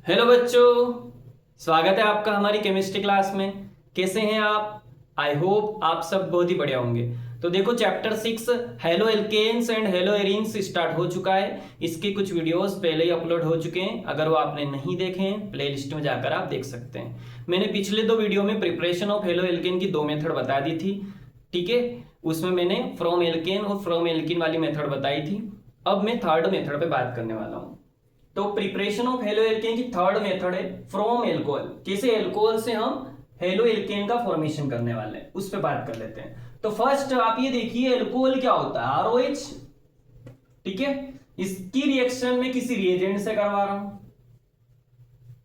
Hello बच्चों, स्वागत है आपका हमारी केमिस्ट्री क्लास में। कैसे हैं आप? आई होप आप सब बहुत ही बढ़िया होंगे। तो देखो, chapter 6 haloalkanes and haloarenes start हो चुका है। इसके कुछ वीडियोस पहले ही अपलोड हो चुके हैं। अगर वो आपने नहीं देखे हैं, प्लेलिस्ट में जाकर आप देख सकते हैं। मैंने पिछले 2 वीडियो में प्रिपरेशन ऑफ हेलो एल्केन की 2 मेथड बता दी थी, ठीक है। उसमें मैंने फ्रॉम एल्केन और फ्रॉम एल्किन वाली मेथड बताई थी। अब मैं थर्ड मेथड पे बात करने वाला हूँ। तो प्रिपरेशन ऑफ हेलो एल्केन की थर्ड मेथड है फ्रॉम एल्कोहल। कैसे एल्कोहल से हम हेलो एल्केन का फॉर्मेशन करने वाले हैं, उस पर बात कर लेते हैं। तो फर्स्ट आप ये देखिए, एल्कोहल क्या होता है? आरओएच, ठीक है। इसकी रिएक्शन में किसी रिएजेंट से करवा रहा हूं,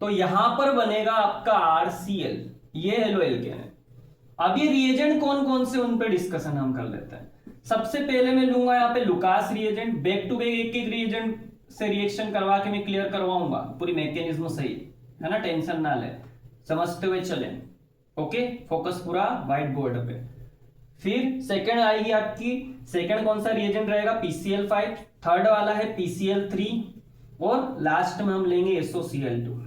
तो यहां पर बनेगा आपका आरसीएल। ये हेलो एल्केन है। अब ये रिएजेंट कौन कौन से, उन पे डिस्कशन हम कर लेते हैं। सबसे पहले मैं लूंगा यहाँ पे Lucas reagent. Back to back एक एक रिएजेंट से रिएक्शन करवा के मैं क्लियर करवाऊंगा, पूरी मैकेनिज्म सही है ना, टेंशन ना ले, समझते हुए चले। ओके, फोकस पूरा व्हाइट बोर्ड पे। फिर सेकंड आएगी आपकी, सेकंड कौन सा रिएजेंट रहेगा? PCl5। थर्ड वाला है PCl3 और लास्ट में हम लेंगे SOCl2,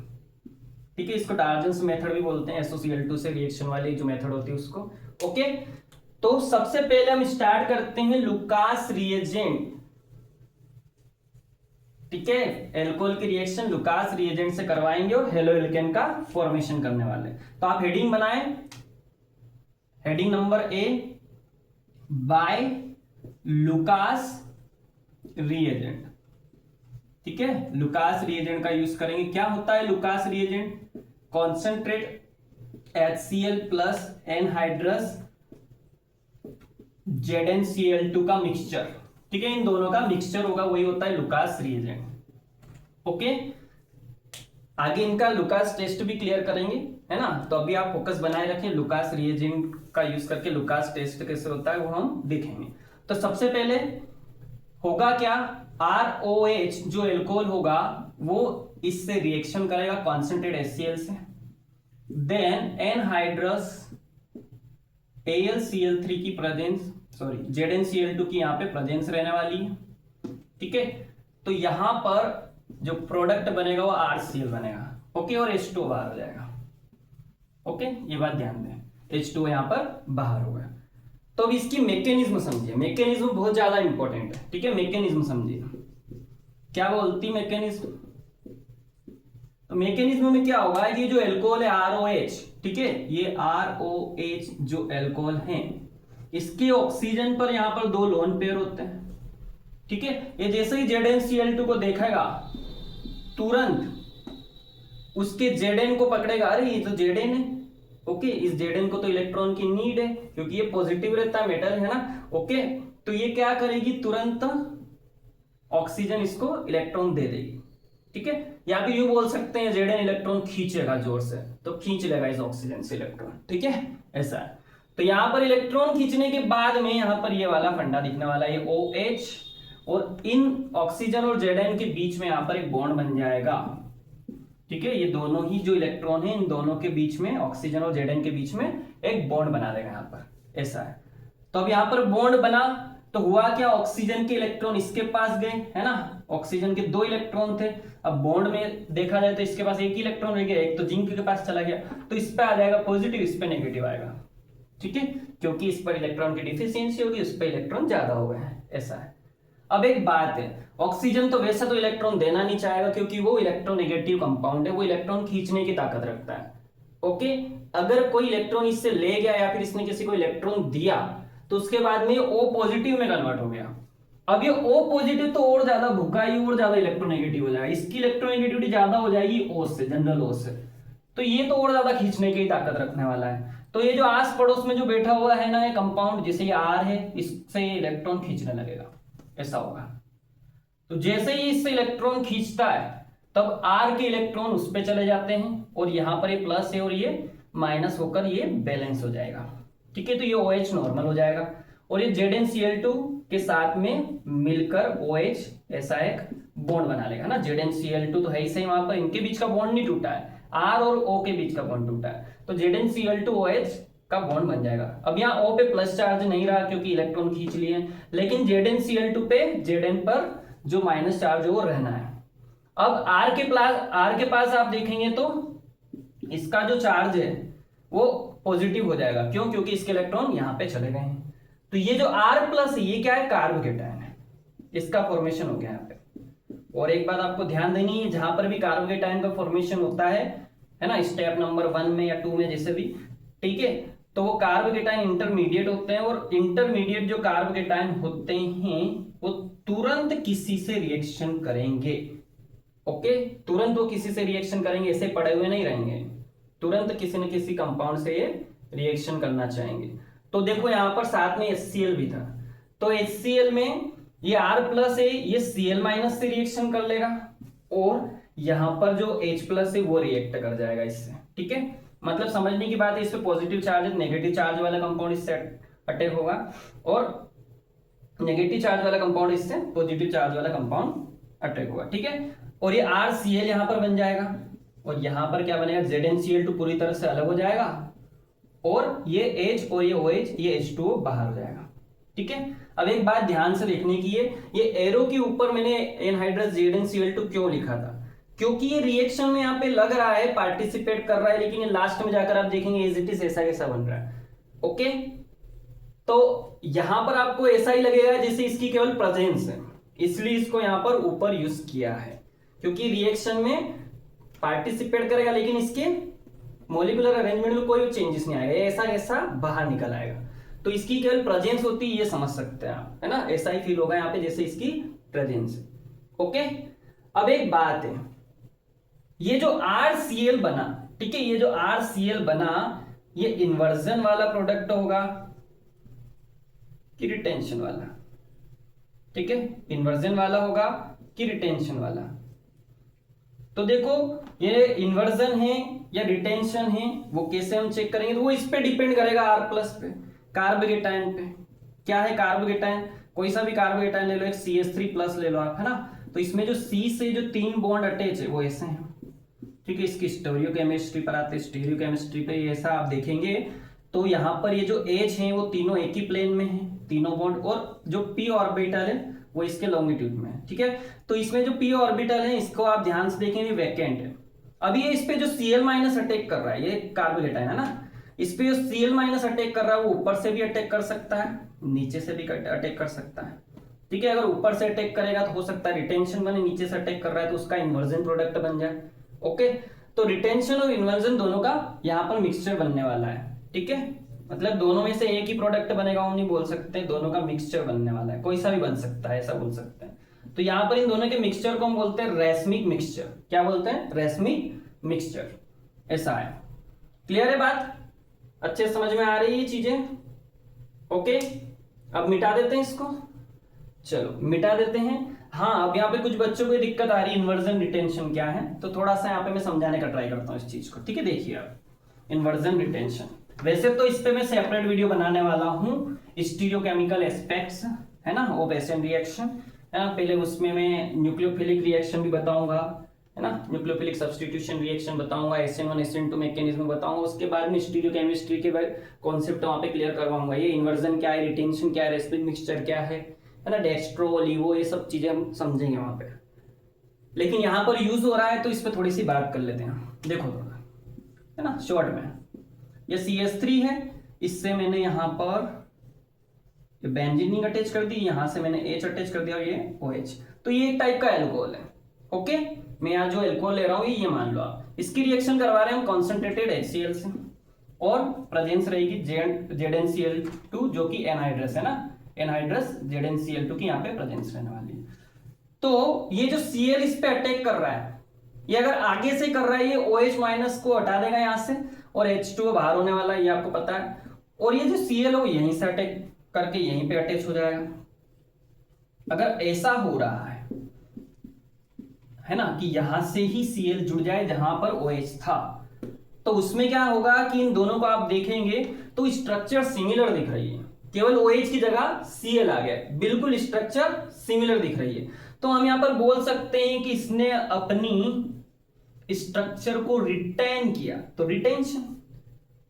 ठीक है। इसको टार्जन्स मेथड भी बोलते हैं, SOCl2 से रिएक्शन वाली जो मेथड होती है उसको। ओके, तो सबसे पहले हम स्टार्ट करते हैं लुकास रिएजेंट, ठीक है। एल्कोहल की रिएक्शन लुकास रिएजेंट से करवाएंगे और हेलो एल्केन का फॉर्मेशन करने वाले। तो आप हेडिंग बनाएं, heading number A, by Lucas reagent, ठीक है। लुकास रिएजेंट का यूज करेंगे। क्या होता है Lucas reagent? Concentrate HCl plus anhydrous ZnCl2 का मिक्सचर, ठीक है। इन दोनों का मिक्सचर होगा, वही होता है लुकास रिएजेंट। ओके, आगे इनका लुकास टेस्ट भी क्लियर करेंगे, है ना। तो अभी आप फोकस बनाए रखें, लुकास रिएजेंट का यूज करके लुकास टेस्ट कैसे होता है वो हम देखेंगे। तो सबसे पहले होगा क्या, ROH जो एल्कोहल होगा वो इससे रिएक्शन करेगा कॉन्सेंट्रेट HCl से, देन एनहाइड्रस AlCl3 की प्रेजेंस, सॉरी ZnCl2 की यहां पे प्रेजेंस रहने वाली है, ठीक है। तो यहां पर जो प्रोडक्ट बनेगा वो RCl बनेगा, ओके, और H2 बाहर हो जाएगा। ओके, ये बात ध्यान दें, H2 यहां पर बाहर हो गया। तो अब इसकी मैकेनिज्म समझिए, मैकेनिज्म बहुत ज्यादा इंपॉर्टेंट है, ठीक है। मैकेनिज्म समझिए, क्या बोलती मैकेनिज्म? तो मैकेनिज्म में क्या होगा, ये जो एल्कोहल है ROH, ठीक है, ये ROH जो एल्कोहल है, इसके ऑक्सीजन पर यहां पर 2 लोन पेयर होते हैं, ठीक है। ये जैसे ही ZnCl2 को देखेगा, तुरंत उसके Zn को पकड़ेगा, अरे ये तो Zn है, ओके। इस Zn को तो इलेक्ट्रॉन की नीड है क्योंकि ये पॉजिटिव रहता है, मेटल है ना, ओके। तो ये क्या करेगी, तुरंत ऑक्सीजन इसको इलेक्ट्रॉन दे देगी, ठीक है। या फिर यूं बोल सकते हैं Zn इलेक्ट्रॉन खींचेगा जोर से, तो खींच लेगा इस ऑक्सीजन से इलेक्ट्रॉन, ठीक है, ऐसा है। तो यहां पर इलेक्ट्रॉन खींचने के बाद में यहां पर ये वाला फंडा दिखने वाला है, ये OH, और इन ऑक्सीजन और Zn के बीच में यहां पर एक बॉन्ड बन जाएगा, ठीक है। ये दोनों ही जो इलेक्ट्रॉन है, इन दोनों के बीच में, ऑक्सीजन और Zn के बीच में एक बॉन्ड बना देगा यहां पर, ऐसा है। तो अब यहां पर बॉन्ड बना, तो हुआ क्या, ऑक्सीजन के इलेक्ट्रॉन इसके पास गए, है ना। ऑक्सीजन के 2 इलेक्ट्रॉन थे, अब बॉन्ड में देखा जाए तो इसके पास एक ही इलेक्ट्रॉन रह गया, एक तो जिंक के पास चला गया, तो इस पे आ जाएगा पॉजिटिव, इस पे नेगेटिव आएगा, ठीक है, क्योंकि इस पर इलेक्ट्रॉन की डिफिशियंसी होगी, उस पर इलेक्ट्रॉन ज्यादा हो गए हैं, ऐसा है। अब एक बात है, ऑक्सीजन तो वैसे तो इलेक्ट्रॉन देना नहीं चाहेगा क्योंकि वो इलेक्ट्रोनेगेटिव कंपाउंड है, वो इलेक्ट्रॉन खींचने की ताकत रखता है, ओके। अगर कोई इलेक्ट्रॉन इससे ले गया या फिर इसने किसी को इलेक्ट्रॉन दिया, तो उसके बाद में O पॉजिटिव में कन्वर्ट हो गया। अब ये O पॉजिटिव तो और ज्यादा भुकाई, और ज्यादा इलेक्ट्रोनेगेटिव हो जाएगा, इसकी इलेक्ट्रोनेगेटिविटी ज्यादा हो जाएगी O से, जनरल O से, तो ये तो और ज्यादा खींचने की ताकत रखने वाला है। तो ये जो आस पड़ोस में जो बैठा हुआ है ना, ये कंपाउंड, जैसे ये R है, इससे इलेक्ट्रॉन खींचने लगेगा, ऐसा होगा। तो जैसे ही इससे इलेक्ट्रॉन खींचता है, तब R के इलेक्ट्रॉन उस पर चले जाते हैं, और यहां पर ये प्लस है और ये माइनस होकर ये बैलेंस हो जाएगा, ठीक है। तो ये OH नॉर्मल हो जाएगा, और ये ZnCl2 के साथ में मिलकर OH ऐसा एक बॉन्ड बना लेगा ना। ZnCl2 तो है ही सही, वहां पर इनके बीच का बॉन्ड नहीं टूटा है, R और O के बीच का बॉन्ड टूटा है, तो ZnCl2 OH का बॉन्ड बन जाएगा। अब यहाँ O पे प्लस चार्ज नहीं रहा क्योंकि इलेक्ट्रॉन खींच लिए, लेकिन ZnCl2 पे Zn पर जो माइनस चार्ज है वो रहना है। अब आर के पास आप देखेंगे तो इसका जो चार्ज है वो पॉजिटिव हो जाएगा। क्यों? क्योंकि इसके इलेक्ट्रॉन यहां पे चले गए हैं। तो ये जो R प्लस ये क्या है? कार्बोकेटायन है, इसका फॉर्मेशन हो गया यहाँ पे। और एक बात आपको ध्यान देनी है, जहां पर भी कार्बोकेटायन का फॉर्मेशन होता है ना, स्टेप नंबर 1 में या 2 में जैसे भी, ठीक है, तो वो कार्बोकेटायन इंटरमीडिएट होते हैं, और इंटरमीडिएट जो कार्बोकेटायन होते हैं वो तुरंत किसी से रिएक्शन करेंगे। ओके, तुरंत वो किसी से रिएक्शन करेंगे, ऐसे पड़े हुए नहीं रहेंगे, तुरंत किसी न किसी कंपाउंड से ये रिएक्शन करना चाहेंगे। तो देखो यहां पर साथ में HCl भी था, तो HCl में ये R प्लस है, ये Cl माइनस से रिएक्शन कर लेगा, और यहां पर जो H प्लस है वो रिएक्ट कर जाएगा इससे। ठीक है, मतलब समझने की बात है, इस पे पॉजिटिव चार्ज है, नेगेटिव चार्ज वाला कंपाउंड इससे अटैक होगा, और नेगेटिव चार्ज वाला कंपाउंड इससे पॉजिटिव चार्ज वाला कंपाउंड अटैक होगा। ठीक है, और ये RCl यहां पर बन जाएगा, और यहां पर क्या बनेगा? ZnCl2 पूरी तरह से अलग हो जाएगा, और ये H और ये OH, ये H2O बाहर हो जाएगा। ठीक है, अब एक बात ध्यान से देखने की है, ये एरो के ऊपर मैंने एनहाइड्रस ZnCl2 क्यों लिखा था? क्योंकि ये रिएक्शन में यहाँ पे लग रहा है, पार्टिसिपेट कर रहा है, लेकिन ये लास्ट में जाकर आप देखेंगे एज इट इज ऐसा कैसा बन रहा है। ओके, तो यहां पर आपको ऐसा ही लगेगा जैसे इसकी केवल प्रेजेंस है, इसलिए इसको यहां पर ऊपर यूज किया है, क्योंकि रिएक्शन में पार्टिसिपेट करेगा लेकिन इसके मॉलिक्यूलर अरेंजमेंट में कोई चेंजेस नहीं आएगा, ऐसा ऐसा बाहर निकल आएगा। तो इसकी केवल प्रेजेंस होती है, ये समझ सकते हैं आप, है ना, ऐसा ही फील होगा यहाँ पे जैसे इसकी प्रेजेंस है। ओके, अब एक बात है, ये जो RCl बना, ठीक है, ये जो RCl बना, ये इन्वर्जन वाला प्रोडक्ट होगा कि रिटेंशन वाला? ठीक है, इन्वर्जन वाला होगा कि रिटेंशन वाला? तो देखो ये इन्वर्जन है या रिटेंशन है, वो कैसे हम चेक करेंगे? तो वो इस पे डिपेंड करेगा, R प्लस पे, कार्बोकेटायन पे। क्या है कार्बोकेटायन? कोई सा भी कार्बोकेटायन ले लो, एक CH3 प्लस ले लो आप, है ना, तो इसमें जो C से जो 3 बॉन्ड अटैच है वो ऐसे हैं। ठीक है, इसकी स्टीरियोकेमिस्ट्री पर आते हैं, स्टीरियोकेमिस्ट्री पे ऐसा आप देखेंगे, तो यहाँ पर ये जो H है वो तीनों एक ही प्लेन में है, तीनों बॉन्ड, और जो p ऑर्बिटल है वो इसके लॉन्गिट्यूड में है। ठीक है, तो इसमें जो p ऑर्बिटल है इसको आप ध्यान से देखेंगे, वैकेंट है। अभी ये इस पे जो Cl माइनस अटैक कर रहा है, ये कार्बोकेटायन है ना, इस पे जो Cl माइनस अटैक कर रहा है वो ऊपर से भी अटैक कर सकता है, नीचे से भी अटैक कर सकता है। ठीक है, अगर ऊपर से अटैक करेगा तो हो सकता है रिटेंशन बने, नीचे से अटैक कर रहा है तो उसका इन्वर्जन प्रोडक्ट बन जाए। ओके, तो रिटेंशन और इन्वर्जन दोनों का यहाँ पर मिक्सचर बनने वाला है। ठीक है, मतलब दोनों में से एक ही प्रोडक्ट बनेगा हम नहीं बोल सकते, दोनों का मिक्सचर बनने वाला है, कोई सा भी बन सकता है, ऐसा बोल सकते हैं। तो यहाँ पर इन दोनों के मिक्सचर को हम बोलते हैं रेसमिक मिक्सचर। क्या बोलते हैं? रेसमिक मिक्सचर, ऐसा है। क्लियर है बात? अच्छे समझ में आ रही है ये चीजें? ओके, अब मिटा देते हैं इसको, चलो मिटा देते हैं। हाँ, अब यहाँ पे कुछ बच्चों को दिक्कत आ रही है, इन्वर्जन रिटेंशन क्या है, तो थोड़ा सा यहाँ पे मैं समझाने का ट्राई करता हूँ इस चीज को। ठीक है, देखिए आप, इन्वर्जन रिटेंशन, वैसे तो इस पे मैं सेपरेट वीडियो बनाने वाला हूँ, स्टीरियोकेमिकल एस्पेक्ट्स, है ना, ऑफ एसएन रिएक्शन, है ना, पहले उसमें मैं न्यूक्लियोफिलिक रिएक्शन भी बताऊंगा, है ना, न्यूक्लियोफिलिक सब्स्टिट्यूशन रिएक्शन बताऊंगा, SN1 SN2 मैकेनिज्म बताऊंगा, उसके बाद में स्टीरियोकेमिस्ट्री के कॉन्सेप्ट वहां पे क्लियर करवाऊंगा, ये इन्वर्जन क्या है, रिटेंशन क्या है, रेसमिक मिक्सचर क्या है ना, डेक्स्ट्रो लिवो, ये सब चीजें हम समझेंगे वहां पे। लेकिन यहाँ पर यूज हो रहा है तो इस पर थोड़ी सी बात कर लेते हैं, देखो थोड़ा, है ना, शॉर्ट में। ये CH3 है, इससे मैंने यहाँ पर बेंजीन अटैच कर दी, यहां से मैंने H अटैच कर दिया, और ये OH, तो ये एक टाइप का एल्कोहल है। ओके, मैं यहाँ जो एल्कोहल ले रहा हूँ ये मान लो आप, इसकी रिएक्शन करवा रहे हैं हम कॉन्सेंट्रेटेड HCl से, और प्रेजेंस रहेगी ZnCl2 जो कि एनहाइड्रस है ना, एनहाइड्रस ZnCl2 की यहाँ पे प्रेजेंस रहने वाली है। तो ये जो Cl इस पे अटैक कर रहा है, ये अगर आगे से कर रहा है, ये OH माइनस को हटा देगा यहाँ से, और H2O बाहर होने वाला है, ये आपको पता है, और ये जो Cl हो यहीं से अटैक करके यहीं पे अटैच हो जाएगा। अगर ऐसा हो रहा है ना, कि यहां से ही Cl जुड़ जाए जहां पर OH था, तो उसमें क्या होगा कि इन दोनों को आप देखेंगे तो स्ट्रक्चर सिमिलर दिख रही है, केवल OH की जगह Cl आ गया, बिल्कुल स्ट्रक्चर सिमिलर दिख रही है। तो हम यहां पर बोल सकते हैं कि इसने अपनी स्ट्रक्चर को रिटेन किया, तो रिटेंशन,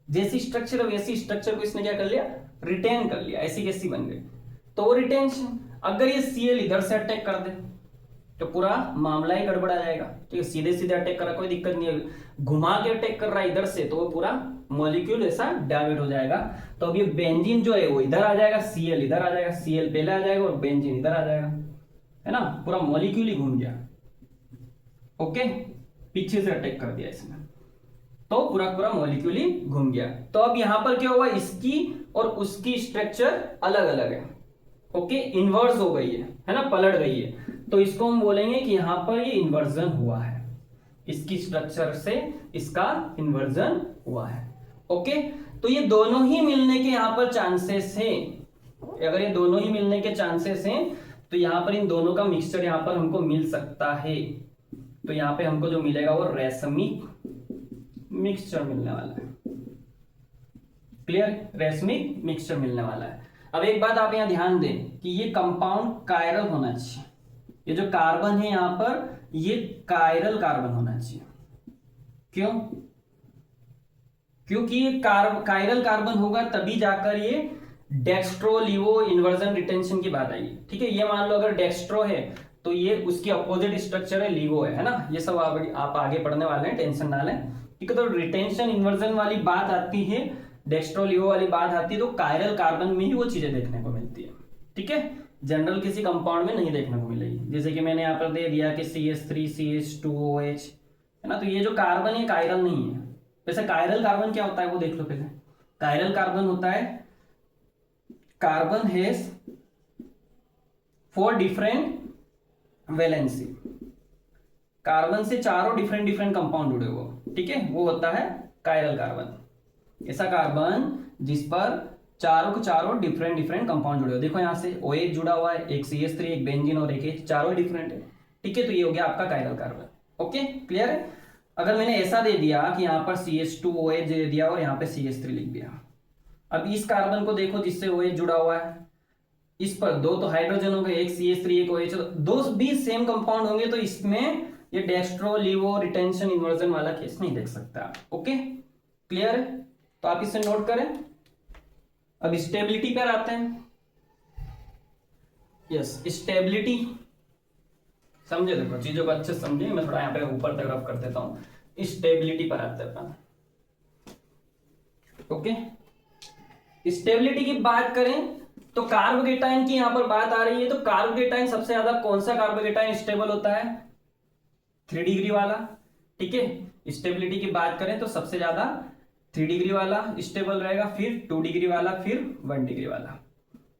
जैसी स्ट्रक्चर वैसी स्ट्रक्चर को इसने क्या कर लिया, रिटेन कर लिया, ऐसी कैसी बन गई, तो वो रिटेंशन। अगर ये Cl इधर से अटैक कर दे तो पूरा मामला ही गड़बड़ा जाएगा। ठीक है, सीधे सीधे अटैक कर रहा कोई दिक्कत नहीं है, घुमा के अटैक कर रहा है इधर से तो वो पूरा मॉलिक्यूल ऐसा डाइवर्ट हो जाएगा। तो अब ये बेंजीन जो है वो इधर आ जाएगा, Cl इधर आ जाएगा, Cl पहले आ जाएगा और बेंजीन इधर आ जाएगा, है ना, पूरा मॉलिक्यूल ही घूम गया। ओके, पीछे से अटैक कर दिया इसने तो पूरा पूरा मॉलिक्यूल ही घूम गया। तो अब यहां पर क्या हुआ, इसकी और उसकी स्ट्रक्चर अलग अलग है। ओके, इन्वर्स हो गई है ना, पलट गई है। तो इसको हम बोलेंगे कि यहां पर ये इन्वर्जन हुआ है, इसकी स्ट्रक्चर से इसका इन्वर्जन हुआ है। ओके, तो ये दोनों ही मिलने के यहां पर चांसेस हैं। अगर ये दोनों ही मिलने के चांसेस हैं तो यहां पर इन दोनों का मिक्सचर यहां पर हमको मिल सकता है। तो यहां पे हमको जो मिलेगा वो रेशमिक मिक्सचर मिलने वाला है। क्लियर, रेशमिक मिक्सचर मिलने वाला है। अब एक बात आप यहां ध्यान दें कि ये कंपाउंड कायरल होना चाहिए। ये जो कार्बन है यहां पर ये कायरल कार्बन होना चाहिए। क्यों? क्योंकि ये कायरल कार्बन होगा तभी जाकर ये डेक्स्ट्रो लिवो इन्वर्जन रिटेंशन की बात आएगी। ठीक है, ये मान लो अगर डेक्स्ट्रो है तो ये उसकी अपोजिट स्ट्रक्चर है लिवो है ना, ये सब आप आगे पढ़ने वाले हैं, टेंशन ना लें। ठीक है, तो रिटेंशन इन्वर्जन वाली बात आती है, डेक्स्ट्रो लिवो वाली बात आती है तो कायरल कार्बन में ही वो चीजें देखने को मिलती है। ठीक है, जनरल किसी कंपाउंड में नहीं देखने को मिलेगी। जैसे कि मैंने यहाँ पर दे दिया कि CH3 CH2OH है ना, तो ये जो कार्बन है कायरल नहीं है। वैसे कायरल कार्बन क्या होता है वो देख लो पहले। कायरल कार्बन होता है carbon has 4 different valency, carbon से चारों डिफरेंट डिफरेंट कंपाउंड जुड़े हुए। ठीक है, वो होता है कायरल कार्बन। ऐसा कार्बन जिस पर चारों के चारों डिफरेंट डिफरेंट कंपाउंड जुड़े हुए। देखो यहां से OH जुड़ा हुआ है, एक CH3 एक बेंजीन और एक H, चारों डिफरेंट है। ठीक है, तो ये हो गया आपका कायरल कार्बन। ओके, क्लियर है। अगर मैंने ऐसा दे दिया कि यहाँ पर CH2OH दे दिया और यहाँ पे CH3 लिख दिया, अब इस कार्बन को देखो जिससे OH जुड़ा हुआ है, इस पर 2 तो हाइड्रोजन हो गए, एक CH3 एक OH, दो भी सेम कंपाउंड होंगे तो इसमें ये डेक्स्ट्रो लिवो रिटेंशन इन्वर्जन वाला केस नहीं देख सकता। ओके, क्लियर है, तो आप इसे नोट करें। अब स्टेबिलिटी पर आते हैं। यस, स्टेबिलिटी समझे, देखो चीजों को अच्छे समझे, मैं थोड़ा यहाँ पे ऊपर तक रफ कर देता हूं। स्टेबिलिटी पर आते हैं। ओके, स्टेबिलिटी की बात करें तो कार्बोकेटाइन की यहां पर बात आ रही है। तो कार्बोकेटाइन सबसे ज्यादा कौन सा कार्बोकेटाइन स्टेबल होता है? 3 डिग्री वाला। ठीक है, स्टेबिलिटी की बात करें तो सबसे ज्यादा 3 डिग्री वाला स्टेबल रहेगा, फिर 2 डिग्री वाला, फिर 1 डिग्री वाला।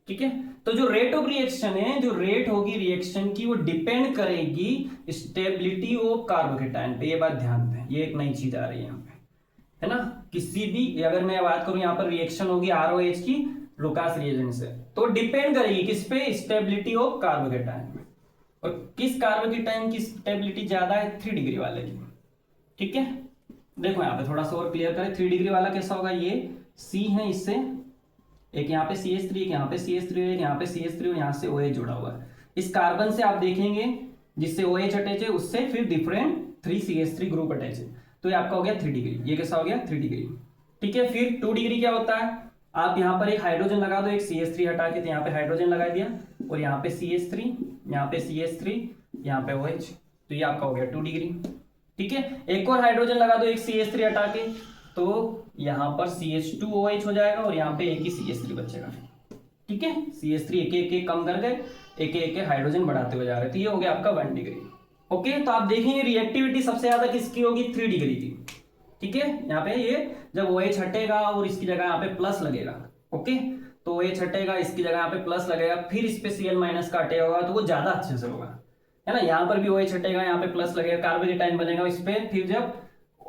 ठीक है, तो जो रेट ऑफ रिएक्शन है, जो रेट होगी रिएक्शन की, वो डिपेंड करेगी स्टेबिलिटी ऑफ कार्बोकेटाइन पे। ये बात ध्यान दें, ये एक नई चीज आ रही है यहाँ पे, है ना। किसी भी, अगर मैं बात करूं यहाँ पर रिएक्शन होगी ROH की लुकास रिएजेंट से, तो डिपेंड करेगी किस पे? स्टेबिलिटी ऑफ कार्बोकेटाइन में। और किस कार्बोकेटाइन की स्टेबिलिटी ज्यादा है? 3 डिग्री वाले की। ठीक है, देखो यहाँ पे थोड़ा सा और क्लियर करें। 3 डिग्री वाला कैसा होगा? ये C है, इससे एक यहाँ पे CH3, एक यहाँ पे CH3, एक यहाँ पे CH3 और यहाँ से OH जुड़ा हुआ है। इस कार्बन से आप देखेंगे जिससे OH अटैच है उससे फिर डिफरेंट 3 CH3 ग्रुप अटैच है, तो ये आपका हो गया 3 डिग्री। ये कैसा हो गया? 3 डिग्री। ठीक है, फिर 2 डिग्री क्या होता है? आप यहाँ पर एक हाइड्रोजन लगा दो, एक CH3 हटा के, तो यहाँ पे हाइड्रोजन लगा दिया और यहाँ पे CH3, यहाँ पे CH3, यहाँ पे OH, तो ये आपका हो गया 2 डिग्री। ठीक है, एक और हाइड्रोजन लगा दो, एक CH3 हटा के, तो यहाँ पर CH2OH हो जाएगा और यहाँ पे एक ही CH3 बचेगा। ठीक है, CH3 एक एक कम कर गए, एक एक हाइड्रोजन बढ़ाते हुए जा रहे, तो ये हो गया आपका 1 डिग्री। ओके, तो आप देखेंगे रिएक्टिविटी सबसे ज्यादा किसकी होगी? 3 डिग्री की। ठीक है, यहाँ पे ये जब OH हटेगा और इसकी जगह यहाँ पे प्लस लगेगा, ओके, तो OH हटेगा, इसकी जगह यहाँ पे प्लस लगेगा, फिर इस पे Cl माइनस का हटेगा होगा तो वो ज्यादा अच्छे से होगा, है ना। यहाँ पर भी OH हटेगा, यहाँ पे प्लस लगेगा, कार्बोकेटाइन बनेगा इस पे, फिर जब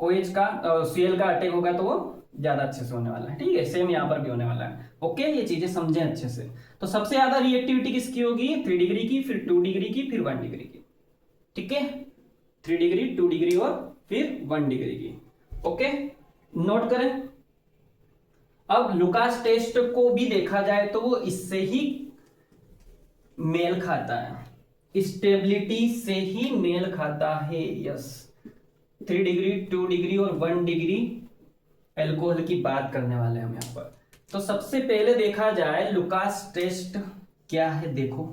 OH का Cl का अटैक होगा तो वो ज्यादा अच्छे से होने वाला है। ठीक है, सेम यहाँ पर भी होने वाला है। ओके, ये चीजें समझें अच्छे से। तो सबसे ज्यादा रिएक्टिविटी किसकी होगी? 3 डिग्री की, फिर 2 डिग्री की, फिर 1 डिग्री की। ठीक है, 3 डिग्री, 2 डिग्री और फिर 1 डिग्री की। ओके, नोट करें। अब लुकास टेस्ट को भी देखा जाए तो वो इससे ही मेल खाता है, स्टेबिलिटी से ही मेल खाता है। यस, 3 डिग्री, 2 डिग्री और 1 डिग्री एल्कोहल की बात करने वाले हैं हम यहाँ पर। तो सबसे पहले देखा जाए लुकास टेस्ट क्या है। देखो,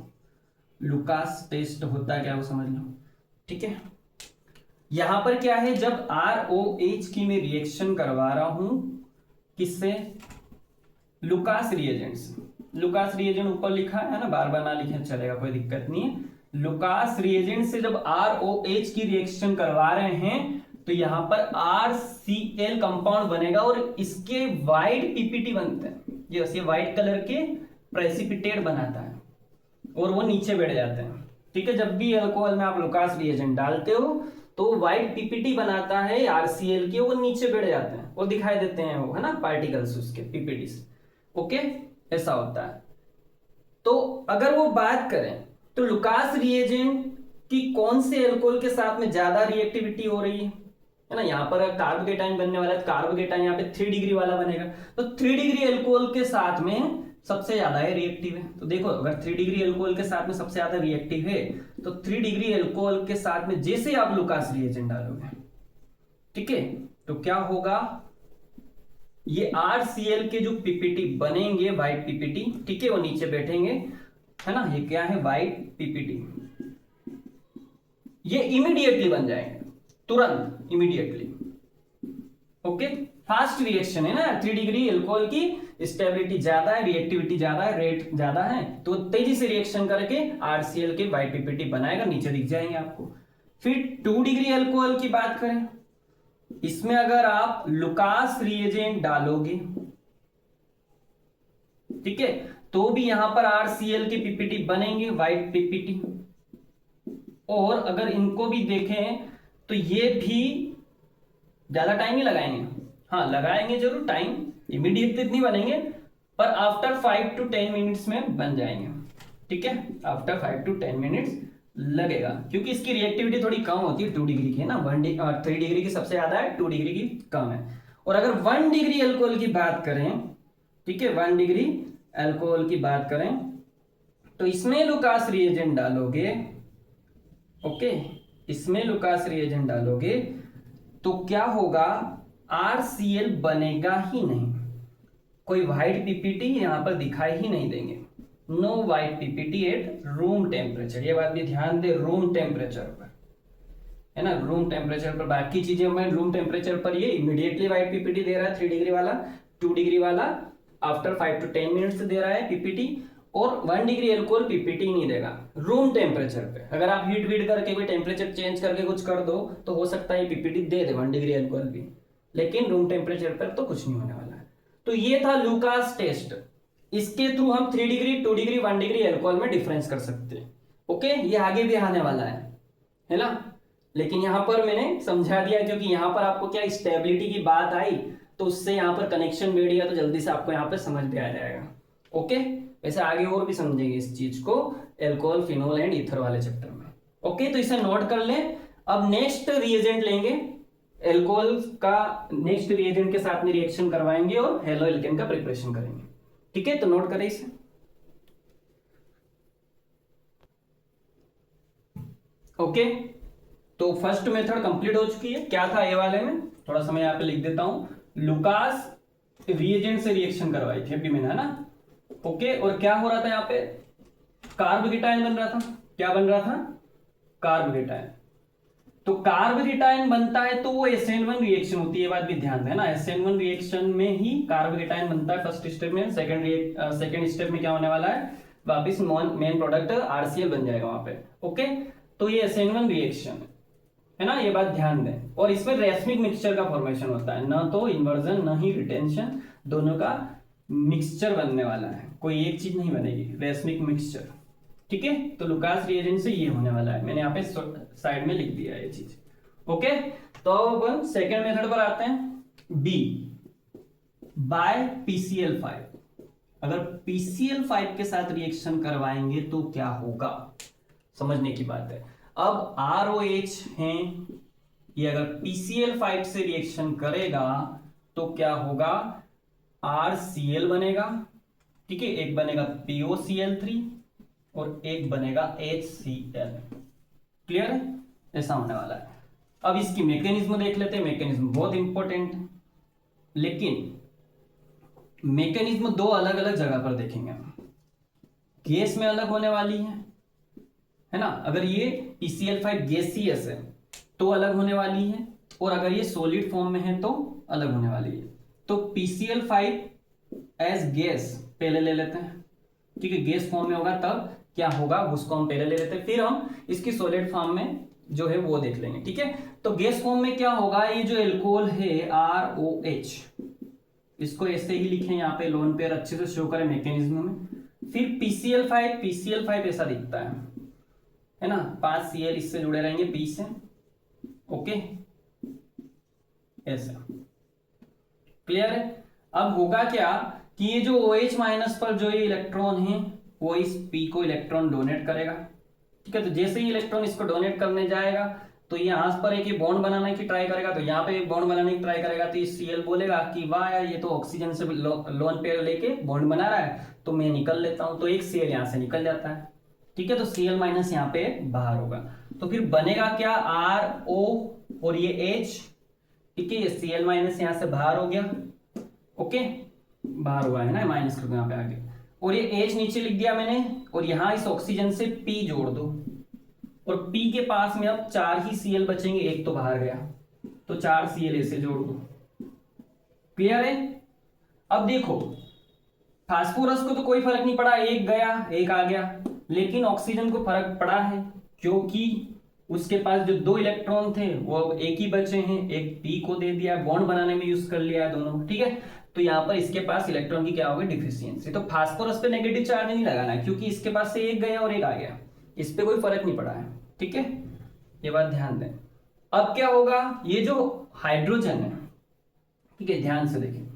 लुकास टेस्ट होता है क्या वो समझ लो। ठीक है, यहां पर क्या है, जब ROH की मैं रिएक्शन करवा रहा हूं किससे, लुकास रिएजेंट से। लुकास रिएजेंट ऊपर लिखा है ना, बार बार ना लिखे चलेगा, कोई दिक्कत नहीं है। लुकास रिएजेंट से जब ROH की रिएक्शन करवा रहे हैं तो यहां पर RCl कंपाउंड बनेगा और इसके वाइट पीपीटी बनते हैं। ये व्हाइट कलर के प्रेसिपिटेट बनाता है और वो नीचे बैठ जाते हैं। ठीक है, जब भी अल्कोहल में आप लुकास रिएजेंट डालते हो तो व्हाइट पीपीटी बनाता है RCl के, वो नीचे बैठ जाते हैं और दिखाई देते हैं वो, है ना, पार्टिकल्स उसके पीपीटीज। ओके, ऐसा होता है। तो अगर वो बात करें तो लुकास रिएजेंट की कौन से अल्कोहल के साथ में ज्यादा रिएक्टिविटी हो रही है ना, यहाँ पर कार्बोकेटाइन बनने वाला है, कार्बोकेटाइन यहाँ पे 3 डिग्री वाला बनेगा, तो 3 डिग्री अल्कोहल के साथ में सबसे ज्यादा है रिएक्टिव है। तो देखो, अगर 3 डिग्री अल्कोहल के साथ में सबसे ज्यादा रिएक्टिव है तो 3 डिग्री अल्कोहल के साथ में जैसे आप लुकास रिएजेंट डालोगे, ठीक है, तो क्या होगा, ये RCl के जो पीपीटी बनेंगे, व्हाइट पीपीटी, ठीक है, वो नीचे बैठेंगे, है ना, ये क्या है, व्हाइट पीपीटी, ये इमीडिएटली बन जाएंगे, तुरंत, इमीडिएटली। ओके, फास्ट रिएक्शन है ना, 3 डिग्री अल्कोहल की स्टेबिलिटी ज्यादा है, रिएक्टिविटी ज्यादा है, रेट ज्यादा है, तो तेजी से रिएक्शन करके RCl के व्हाइट पीपीटी बनाएगा, नीचे दिख जाएंगे आपको। फिर 2 डिग्री अल्कोहल की बात करें, इसमें अगर आप लुकास रिएजेंट डालोगे, ठीक है, तो भी यहां पर RCl के पीपीटी बनेंगे, व्हाइट पीपीटी। और अगर इनको भी देखें तो ये भी ज्यादा टाइम नहीं लगाएंगे, हाँ लगाएंगे जरूर टाइम, इमीडिएटली नहीं बनेंगे, पर आफ्टर 5 to 10 मिनट्स में बन जाएंगे। ठीक है, आफ्टर 5 to 10 मिनट्स लगेगा, क्योंकि इसकी रिएक्टिविटी थोड़ी कम होती है 2 डिग्री की, है ना, 3 डिग्री की सबसे ज्यादा है, 2 डिग्री की कम है। और अगर 1 डिग्री अल्कोहल की बात करें, ठीक है, 1 डिग्री अल्कोहल की बात करें तो इसमें लुकास रिएजेंट डालोगे, ओके, इसमें लुकास रिएजेंट डालोगे तो क्या होगा, RCl बनेगा ही नहीं, कोई व्हाइट पीपीटी यहां पर दिखाई ही नहीं देंगे, no white PPT at room temperature. ये बात भी ध्यान दे, रूम टेम्परेचर पर, है ना, रूम टेम्परेचर पर, बाकी चीजें में रूम टेम्परेचर पर ये इमीडिएटली व्हाइट पीपीटी दे रहा है, 3 डिग्री वाला, 2 डिग्री वाला आफ्टर 5 to 10 मिनट्स दे रहा है पीपीटी, और 1 डिग्री अल्कोहल पीपीटी नहीं देगा रूम टेम्परेचर पे। अगर आप हीट वीट करके भी टेम्परेचर चेंज करके कुछ कर दो तो हो सकता है पीपीटी दे दे 1 डिग्री अल्कोहल भी, लेकिन रूम टेम्परेचर पर तो कुछ नहीं होने वाला है। तो ये था लुकास टेस्ट, इसके थ्रू हम 3 डिग्री, 2 डिग्री, 1 डिग्री अल्कोहल में डिफरेंस कर सकते हैं। ओके, ये आगे भी आने वाला है ना, लेकिन यहां पर मैंने समझा दिया क्योंकि यहां पर आपको क्या स्टेबिलिटी की बात आई तो उससे यहां पर कनेक्शन बैठ गया, तो जल्दी से आपको यहां पर समझ में आ जाएगा। ओके, वैसे आगे और भी समझेंगे इस चीज को एल्कोहल, फिनोल एंड ईथर वाले चैप्टर में। ओके, तो इसे नोट कर लें। अब नेक्स्ट रिएजेंट लेंगे, एल्कोहल का नेक्स्ट रिएजेंट के साथ में रिएक्शन करवाएंगे और हेलो एल्केन का प्रिपरेशन करेंगे। ठीक है, तो नोट करें इसे। ओके, तो फर्स्ट मेथड कंप्लीट हो चुकी है। क्या था ए वाले में, थोड़ा समय यहां पे लिख देता हूं, लुकास रिएजेंट से रिएक्शन करवाई थी अभी मैंने, है ना। ओके, और क्या हो रहा था यहाँ पे, कार्बोकेटाइन बन रहा था। क्या बन रहा था, कार्बोकेटाइन। तो कार्बोकेटाइन बनता है तो वो SN1 रिएक्शन होती है, बात भी ध्यान देना, SN1 रिएक्शन में ही कार्बोकेटाइन बनता है फर्स्ट स्टेप में। सेकंड स्टेप में क्या होने वाला है, वापिस मेन प्रोडक्ट RCl बन जाएगा वहां पे। ओके, तो ये SN1 रिएक्शन है ना, ये बात ध्यान दें। और इसमें रेसमिक मिक्सचर का फॉर्मेशन होता है, ना तो इन्वर्जन ना ही रिटेंशन, दोनों का मिक्सचर बनने वाला है, कोई एक चीज नहीं बनेगी, रेसमिक मिक्सचर। ठीक है, तो लुकास रिएजेंट से ये होने वाला है, मैंने यहाँ पे साइड में लिख दिया है ये चीज। ओके, तो अपन सेकेंड मेथड पर आते हैं, बी बाय PCl5। अगर PCl5 के साथ रिएक्शन करवाएंगे तो क्या होगा, समझने की बात है। अब ROH है, ये अगर PCl5 से रिएक्शन करेगा तो क्या होगा, RCl बनेगा, ठीक है, एक बनेगा POCl3 और एक बनेगा HCl। क्लियर है, ऐसा होने वाला है। अब इसकी मैकेनिज्म देख लेते हैं, मैकेनिज्म बहुत इंपॉर्टेंट है, लेकिन मैकेनिज्म दो अलग अलग जगह पर देखेंगे हम। गैस में अलग होने वाली है है ना। अगर ये PCl5 गैसियस है तो अलग होने वाली है, और अगर ये सॉलिड फॉर्म में है तो अलग होने वाली है। तो PCl5 एज गैस पहले ले लेते हैं, ठीक है। गैस फॉर्म में होगा तब क्या होगा उसको हम पहले ले लेते हैं, फिर हम इसकी सॉलिड फॉर्म में जो है वो देख लेंगे, ठीक है। तो गैस फॉर्म में क्या होगा, ये जो एल्कोहल है ROH, इसको ऐसे ही लिखें यहाँ पे, लोन पेयर अच्छे से शो करें मैकेनिज्म में। फिर PCl5 ऐसा दिखता है ना, 5 Cl इससे जुड़े रहेंगे P से, ओके, ऐसा क्लियर है। अब होगा क्या कि ये जो OH माइनस पर जो ये इलेक्ट्रॉन है वो इस P को इलेक्ट्रॉन डोनेट करेगा, ठीक है। तो जैसे ही इलेक्ट्रॉन इसको डोनेट करने जाएगा तो ये यहाँ पर एक बॉन्ड बनाने की ट्राई करेगा, तो यहाँ पे एक बॉन्ड बनाने की ट्राई करेगा, तो ये Cl बोलेगा कि वाह यार ये तो ऑक्सीजन से लोन पेयर लेके बॉन्ड बना रहा है, तो मैं निकल लेता हूं, तो एक Cl यहाँ से निकल जाता है, ठीक है। तो Cl माइनस यहाँ पे बाहर होगा, तो फिर बनेगा क्या, RO और ये H, ठीक है। ये Cl माइनस यहाँ से बाहर हो गया, ओके, बाहर हुआ है ना, माइनस करके यहाँ पे आगे, और ये H नीचे लिख दिया मैंने, और यहाँ इस ऑक्सीजन से P जोड़ दो, और P के पास में अब 4 ही Cl बचेंगे, एक तो बाहर गया, तो 4 Cl ऐसे जोड़ दो, क्लियर है। अब देखो फास्फोरस को तो कोई फर्क नहीं पड़ा, एक गया एक आ गया, लेकिन ऑक्सीजन को फर्क पड़ा है, क्योंकि उसके पास जो 2 इलेक्ट्रॉन थे वो अब एक ही बचे हैं, एक P को दे दिया, बॉन्ड बनाने में यूज कर लिया दोनों, ठीक है। तो यहाँ पर इसके पास इलेक्ट्रॉन की क्या होगी, डिफिशियंसी। तो फास्फोरस पे नेगेटिव चार्ज नहीं लगाना है, क्योंकि इसके पास से एक गया और एक आ गया, इस पे कोई फर्क नहीं पड़ा है, ठीक है, ये बात ध्यान दें। अब क्या होगा, ये जो हाइड्रोजन है, ठीक है, ध्यान से देखें,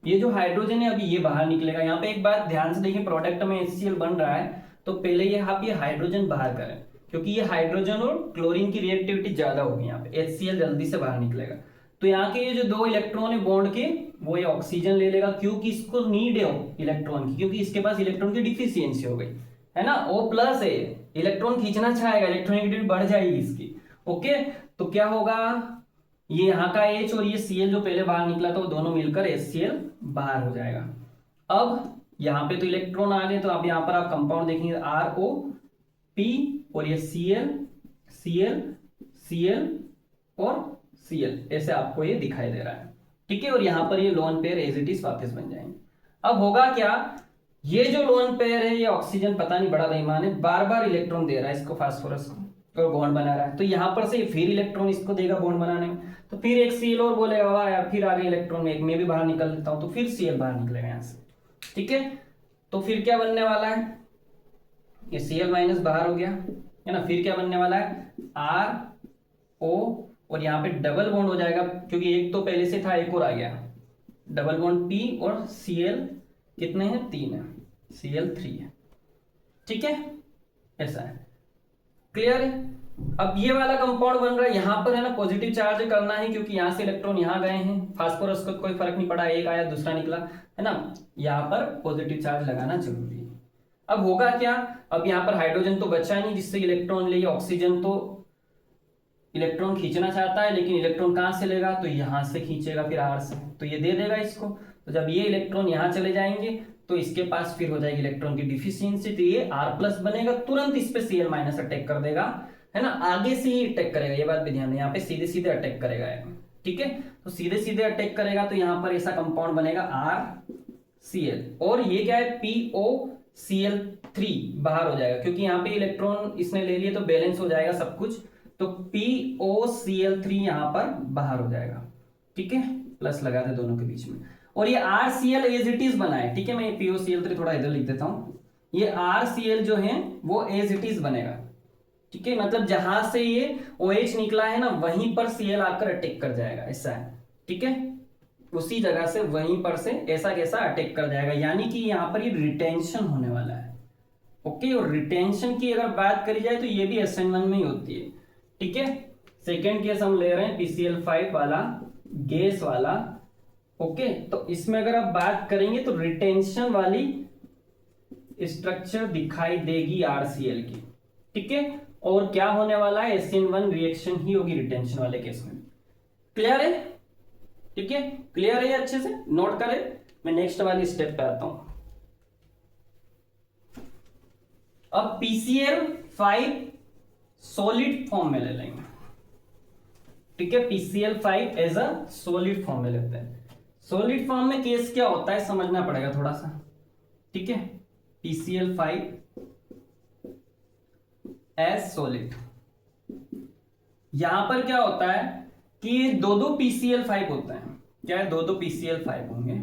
ये जो हाइड्रोजन है अभी ये बाहर निकलेगा। यहाँ पे एक बात ध्यान से देखें, प्रोडक्ट में HCl बन रहा है तो पहले ये आप ये हाइड्रोजन बाहर करें, क्योंकि ये हाइड्रोजन और क्लोरीन की रिएक्टिविटी ज्यादा होगी, यहाँ पे HCl जल्दी से बाहर निकलेगा। तो यहाँ के ये जो 2 इलेक्ट्रॉन है बॉन्ड के, वो ये ऑक्सीजन ले लेगा, क्योंकि इसको नीड है इलेक्ट्रॉन की, क्योंकि इसके पास इलेक्ट्रॉन की डिफिशियंसी हो गई है ना। O+ है, इलेक्ट्रॉन खींचना चाहेगा, इलेक्ट्रॉनिक बढ़ जाएगी इसकी, ओके। तो क्या होगा, ये यहाँ का H और ये Cl जो पहले बाहर निकला था वो दोनों मिलकर HCl बाहर हो जाएगा। अब यहाँ पे तो इलेक्ट्रॉन आ गए, तो अब यहाँ पर आप कंपाउंड देखेंगे ROP और ये Cl और Cl, ऐसे आपको ये दिखाई दे रहा है, ठीक है। और यहाँ पर ये lone pair as it is वापस बन जाएंगे। अब होगा क्या, ये जो लोन पेयर है ये ऑक्सीजन पता नहीं बड़ा बेईमान है, बार बार इलेक्ट्रॉन दे रहा है इसको, फास्फोरस को, और बॉन्ड बना रहा है, तो यहाँ पर से फिर इलेक्ट्रॉन इसको देगा बॉन्ड बनाने में, तो फिर एक Cl और बोलेगा वाह यार फिर आगे इलेक्ट्रॉन में, एक में भी बाहर निकल लेता हूं, तो फिर Cl बाहर निकलेगा यहाँ से, ठीक है। तो फिर क्या बनने वाला है, ये Cl माइनस बाहर हो गया है ना, फिर क्या बनने वाला है, RO, और यहाँ पे डबल बॉन्ड हो जाएगा, क्योंकि एक तो पहले से था, एक और आ गया, डबल बॉन्ड P और Cl कितने हैं, 3 है, Cl3 है, ठीक है, ऐसा है, क्लियर है। अब ये वाला कंपाउंड बन रहा है, यहाँ पर है ना पॉजिटिव चार्ज करना है, क्योंकि यहाँ से इलेक्ट्रॉन यहाँ गए हैं, फास्फोरस को कोई फर्क नहीं पड़ा, एक आया दूसरा निकला है ना, यहाँ पर पॉजिटिव चार्ज लगाना जरूरी है। अब होगा क्या, अब यहाँ पर हाइड्रोजन तो बचा नहीं जिससे इलेक्ट्रॉन ले, ऑक्सीजन तो इलेक्ट्रॉन खींचना चाहता है, लेकिन इलेक्ट्रॉन कहां से लेगा, तो यहां से खींचेगा फिर R से, तो ये दे देगा इसको, तो जब ये इलेक्ट्रॉन यहां चले जाएंगे तो इसके पास फिर हो जाएगी इलेक्ट्रॉन की डिफिशियंसी, तो ये R+ बनेगा, तुरंत इस पे Cl- अटैक कर देगा, है ना, आगे से ही अटैक करेगा, ये बात भी ध्यान दें, यहाँ पे सीधे सीधे अटैक करेगा, ठीक है। तो सीधे सीधे अटैक करेगा तो यहाँ पर ऐसा कंपाउंड बनेगा RCl, और ये क्या है, POCl3 बाहर हो जाएगा, क्योंकि यहाँ पे इलेक्ट्रॉन इसने ले लिए तो बैलेंस हो जाएगा सब कुछ, तो POCl3 यहां पर बाहर हो जाएगा, ठीक है, प्लस लगा दे दोनों के बीच में, और ये RCl एज इट इज बना है, ठीक है। मैं POCl3 थोड़ा इधर लिख देता हूं, ये RCl जो है वो एज इट इज बनेगा, ठीक है, मतलब जहां से ये OH निकला है ना वहीं पर Cl आकर अटैक कर जाएगा, ऐसा है, ठीक है, उसी जगह से वहीं पर से ऐसा कैसा अटैक कर जाएगा, यानी कि यहाँ पर ये रिटेंशन होने वाला है, ओके। और रिटेंशन की अगर बात करी जाए तो ये भी SN1 में ही होती है, ठीक है। सेकेंड केस हम ले रहे हैं PCl5 वाला, गैस वाला, ओके। तो इसमें अगर आप बात करेंगे तो रिटेंशन वाली स्ट्रक्चर दिखाई देगी RCl की, ठीक है, और क्या होने वाला है, SN1 रिएक्शन ही होगी रिटेंशन वाले केस में, क्लियर है, ठीक है, क्लियर है, अच्छे से नोट करें। मैं नेक्स्ट वाली स्टेप पे आता हूं। अब PCl5 सॉलिड फॉर्म में ले लेंगे, ठीक है। PCl5 as a solid form में लेते हैं। सॉलिड फॉर्म में केस क्या होता है समझना पड़ेगा थोड़ा सा, ठीक है। PCl5 एज सॉलिड, यहां पर क्या होता है कि दो दो PCl5 होता है, क्या है, दो दो PCl5 होंगे।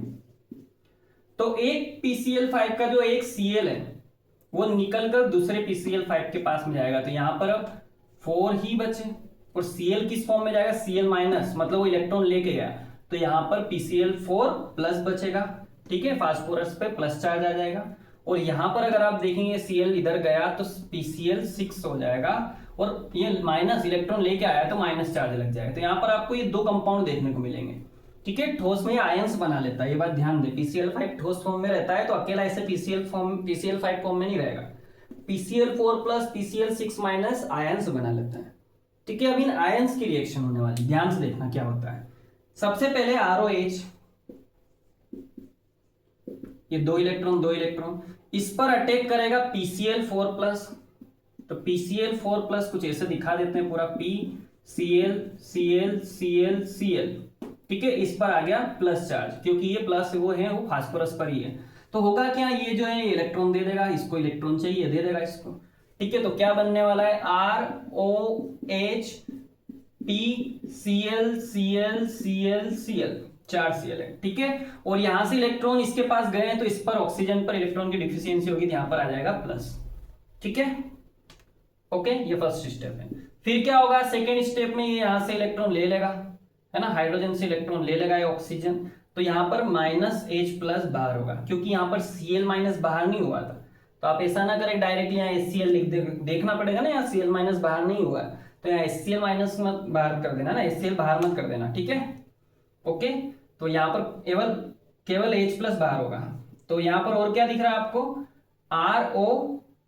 तो एक PCl5 का जो एक Cl है वो निकलकर दूसरे PCl5 के पास में जाएगा, तो यहां पर 4 ही बचे, और Cl किस फॉर्म में जाएगा, Cl माइनस, मतलब वो इलेक्ट्रॉन लेके गया, तो यहां पर PCl4 प्लस बचेगा, ठीक है। फास्फोरस पे प्लस चार्ज आ जाएगा, और यहां पर अगर आप देखेंगे Cl इधर गया तो PCl6 हो जाएगा, और ये माइनस इलेक्ट्रॉन लेके आया तो माइनस चार्ज लग जाएगा। तो यहां पर आपको ये दो कंपाउंड देखने को मिलेंगे, ठीक है। ठोस में आयंस बना लेता है, ये बात ध्यान दे। PCl5 ठोस फॉर्म में रहता है तो अकेला ऐसे PCl5 फॉर्म में नहीं रहेगा, PCl4 plus PCl6 minus ions बना लेता है, ठीक है। अब इन आयंस की रिएक्शन होने वाली, ध्यान से देखना क्या होता है। सबसे पहले ROH, ये दो इलेक्ट्रॉन इस पर अटैक करेगा PCl4 प्लस, तो PCl4 प्लस कुछ ऐसे दिखा देते हैं पूरा, PCl Cl Cl Cl, ठीक है। इस पर आ गया प्लस चार्ज, क्योंकि ये प्लस वो फास्फोरस पर ही है, तो होगा क्या, ये जो है इलेक्ट्रॉन दे देगा, इसको इलेक्ट्रॉन चाहिए, दे देगा इसको, ठीक है। तो क्या बनने वाला है, ROH PCl Cl Cl Cl, 4 Cl है, ठीक है। और यहां से इलेक्ट्रॉन इसके पास गए हैं तो इस पर ऑक्सीजन पर इलेक्ट्रॉन की डिफिशियंसी होगी, तो यहां पर आ जाएगा प्लस, ठीक है। ओके, ये फर्स्ट स्टेप है। फिर क्या होगा, सेकेंड स्टेप में ये यहां से इलेक्ट्रॉन ले लेगा, है ना, हाइड्रोजन से इलेक्ट्रॉन ले लेगा ऑक्सीजन, तो यहां पर -H प्लस बाहर होगा, क्योंकि यहां पर Cl माइनस बाहर नहीं हुआ था। तो आप ऐसा ना करें डायरेक्टली यहाँ HCl लिख देखना पड़ेगा ना, यहाँ Cl माइनस बाहर नहीं हुआ, तो यहाँ HCl माइनस मत बाहर कर देना ना, HCl बाहर मत कर देना, ठीक है। ओके, तो यहाँ पर केवल H प्लस बाहर होगा। तो यहाँ पर और क्या दिख रहा है आपको, RO,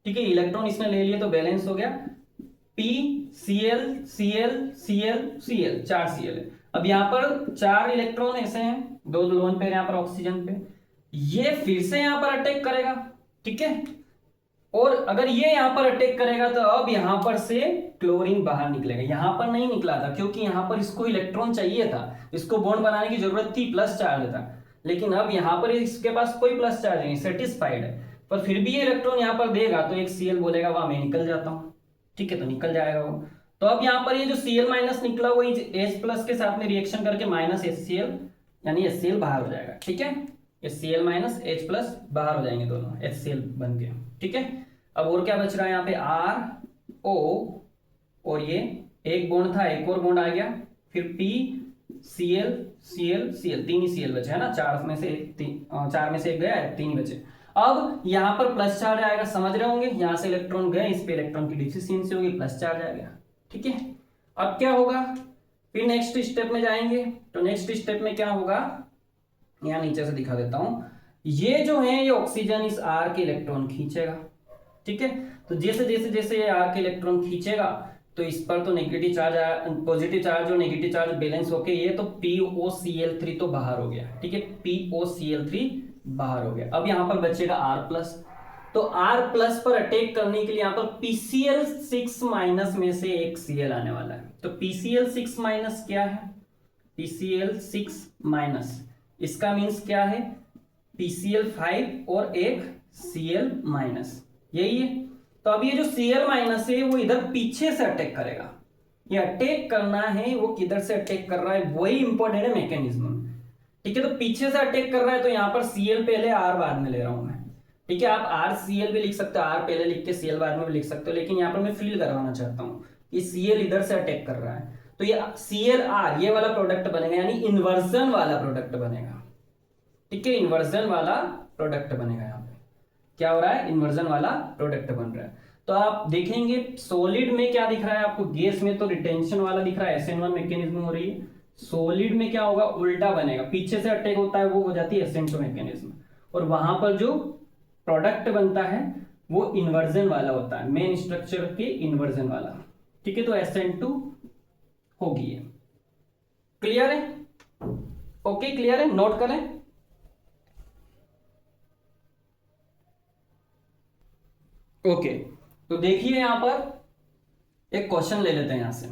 ठीक है, इलेक्ट्रॉन इसने ले लिए तो बैलेंस हो गया, PCl Cl Cl Cl, 4 Cl है। अब यहाँ पर 4 इलेक्ट्रॉन ऐसे हैं, दो लोन पेयर यहाँ पर ऑक्सीजन पे, ये फिर से यहाँ पर अटैक करेगा, ठीक है। और अगर ये यहाँ पर अटैक करेगा तो अब यहाँ पर से क्लोरीन बाहर निकलेगा, यहाँ पर नहीं निकला था क्योंकि यहाँ पर इसको इलेक्ट्रॉन चाहिए था, इसको बॉन्ड बनाने की जरूरत थी, प्लस चार्ज था, लेकिन अब यहाँ पर इसके पास कोई प्लस चार्ज नहीं, सेटिस्फाइड है, पर फिर भी ये इलेक्ट्रॉन यहाँ पर देगा तो एक Cl बोलेगा वाह मैं निकल जाता हूँ, ठीक है, तो निकल जाएगा वो। तो अब यहाँ पर ये जो Cl माइनस निकला वही H प्लस के साथ में रिएक्शन करके -HCl, यानी HCl बाहर हो जाएगा, ठीक है। ये Cl माइनस H प्लस बाहर हो जाएंगे दोनों HCl बन के, ठीक है। अब और क्या बच रहा है यहाँ पे, RO, और ये एक बॉन्ड था, एक और बॉन्ड आ गया, फिर PCl Cl Cl, 3 ही Cl बचे है ना, 4 में से एक गया है, 3 ही बचे। अब यहाँ पर प्लस चार्ज आएगा, समझ रहे होंगे, यहाँ से इलेक्ट्रॉन गए, इस पे इलेक्ट्रॉन की डिफिशियंसी होगी, प्लस चार्ज आ गया, ठीक है। अब क्या होगा, फिर नेक्स्ट स्टेप में जाएंगे, तो नेक्स्ट स्टेप में क्या होगा, यहाँ नीचे से दिखा देता हूं, ये जो है ये ऑक्सीजन इस R के इलेक्ट्रॉन खींचेगा, ठीक है। तो जैसे जैसे जैसे ये R के इलेक्ट्रॉन खींचेगा तो इस पर तो नेगेटिव चार्ज, पॉजिटिव चार्ज और नेगेटिव चार्ज बैलेंस होके ये तो POCl3 तो बाहर हो गया, ठीक है, POCl3 बाहर हो गया। अब यहाँ पर बचेगा R प्लस, तो R प्लस पर अटैक करने के लिए यहाँ पर PCl6 माइनस में से एक Cl आने वाला है, तो PCl6 माइनस क्या है, PCl6 माइनस, इसका मीन्स क्या है, PCl5 और एक Cl माइनस, यही है। तो अब ये जो Cl माइनस है वो इधर पीछे से अटैक करेगा, ये अटैक करना है, वो किधर से अटैक कर रहा है वही इंपॉर्टेंट है मैकेनिज्म, ठीक है। तो पीछे से अटैक कर रहा है, तो यहाँ पर Cl पहले R बाद में ले रहा हूं मैं, ठीक है। आप RCl भी लिख सकते हो, R पहले लिख के Cl बाद में भी लिख सकते हो, लेकिन यहाँ पर मैं फील करवाना चाहता हूँ कि Cl इधर से अटैक कर रहा है, तो ये ClR ये वाला प्रोडक्ट बनेगा, यानी इन्वर्जन वाला प्रोडक्ट बनेगा, ठीक है, इन्वर्जन वाला प्रोडक्ट बनेगा। यहाँ पे क्या हो रहा है, इन्वर्जन वाला प्रोडक्ट बन रहा है। तो आप देखेंगे सॉलिड में क्या दिख रहा है आपको, गैस में तो रिटेंशन वाला दिख रहा है, SN1 मैकेनिज्म हो रही है, सॉलिड में क्या होगा, उल्टा बनेगा, पीछे से अटैक होता है वो हो जाती है SN2 मैकेनिज्म, और वहां पर जो प्रोडक्ट बनता है वो इन्वर्जन वाला होता है, मेन स्ट्रक्चर के इन्वर्जन वाला, ठीक है। तो SN2 होगी, क्लियर है, ओके क्लियर है, नोट करें। ओके तो देखिए यहां पर एक क्वेश्चन ले लेते हैं यहां से,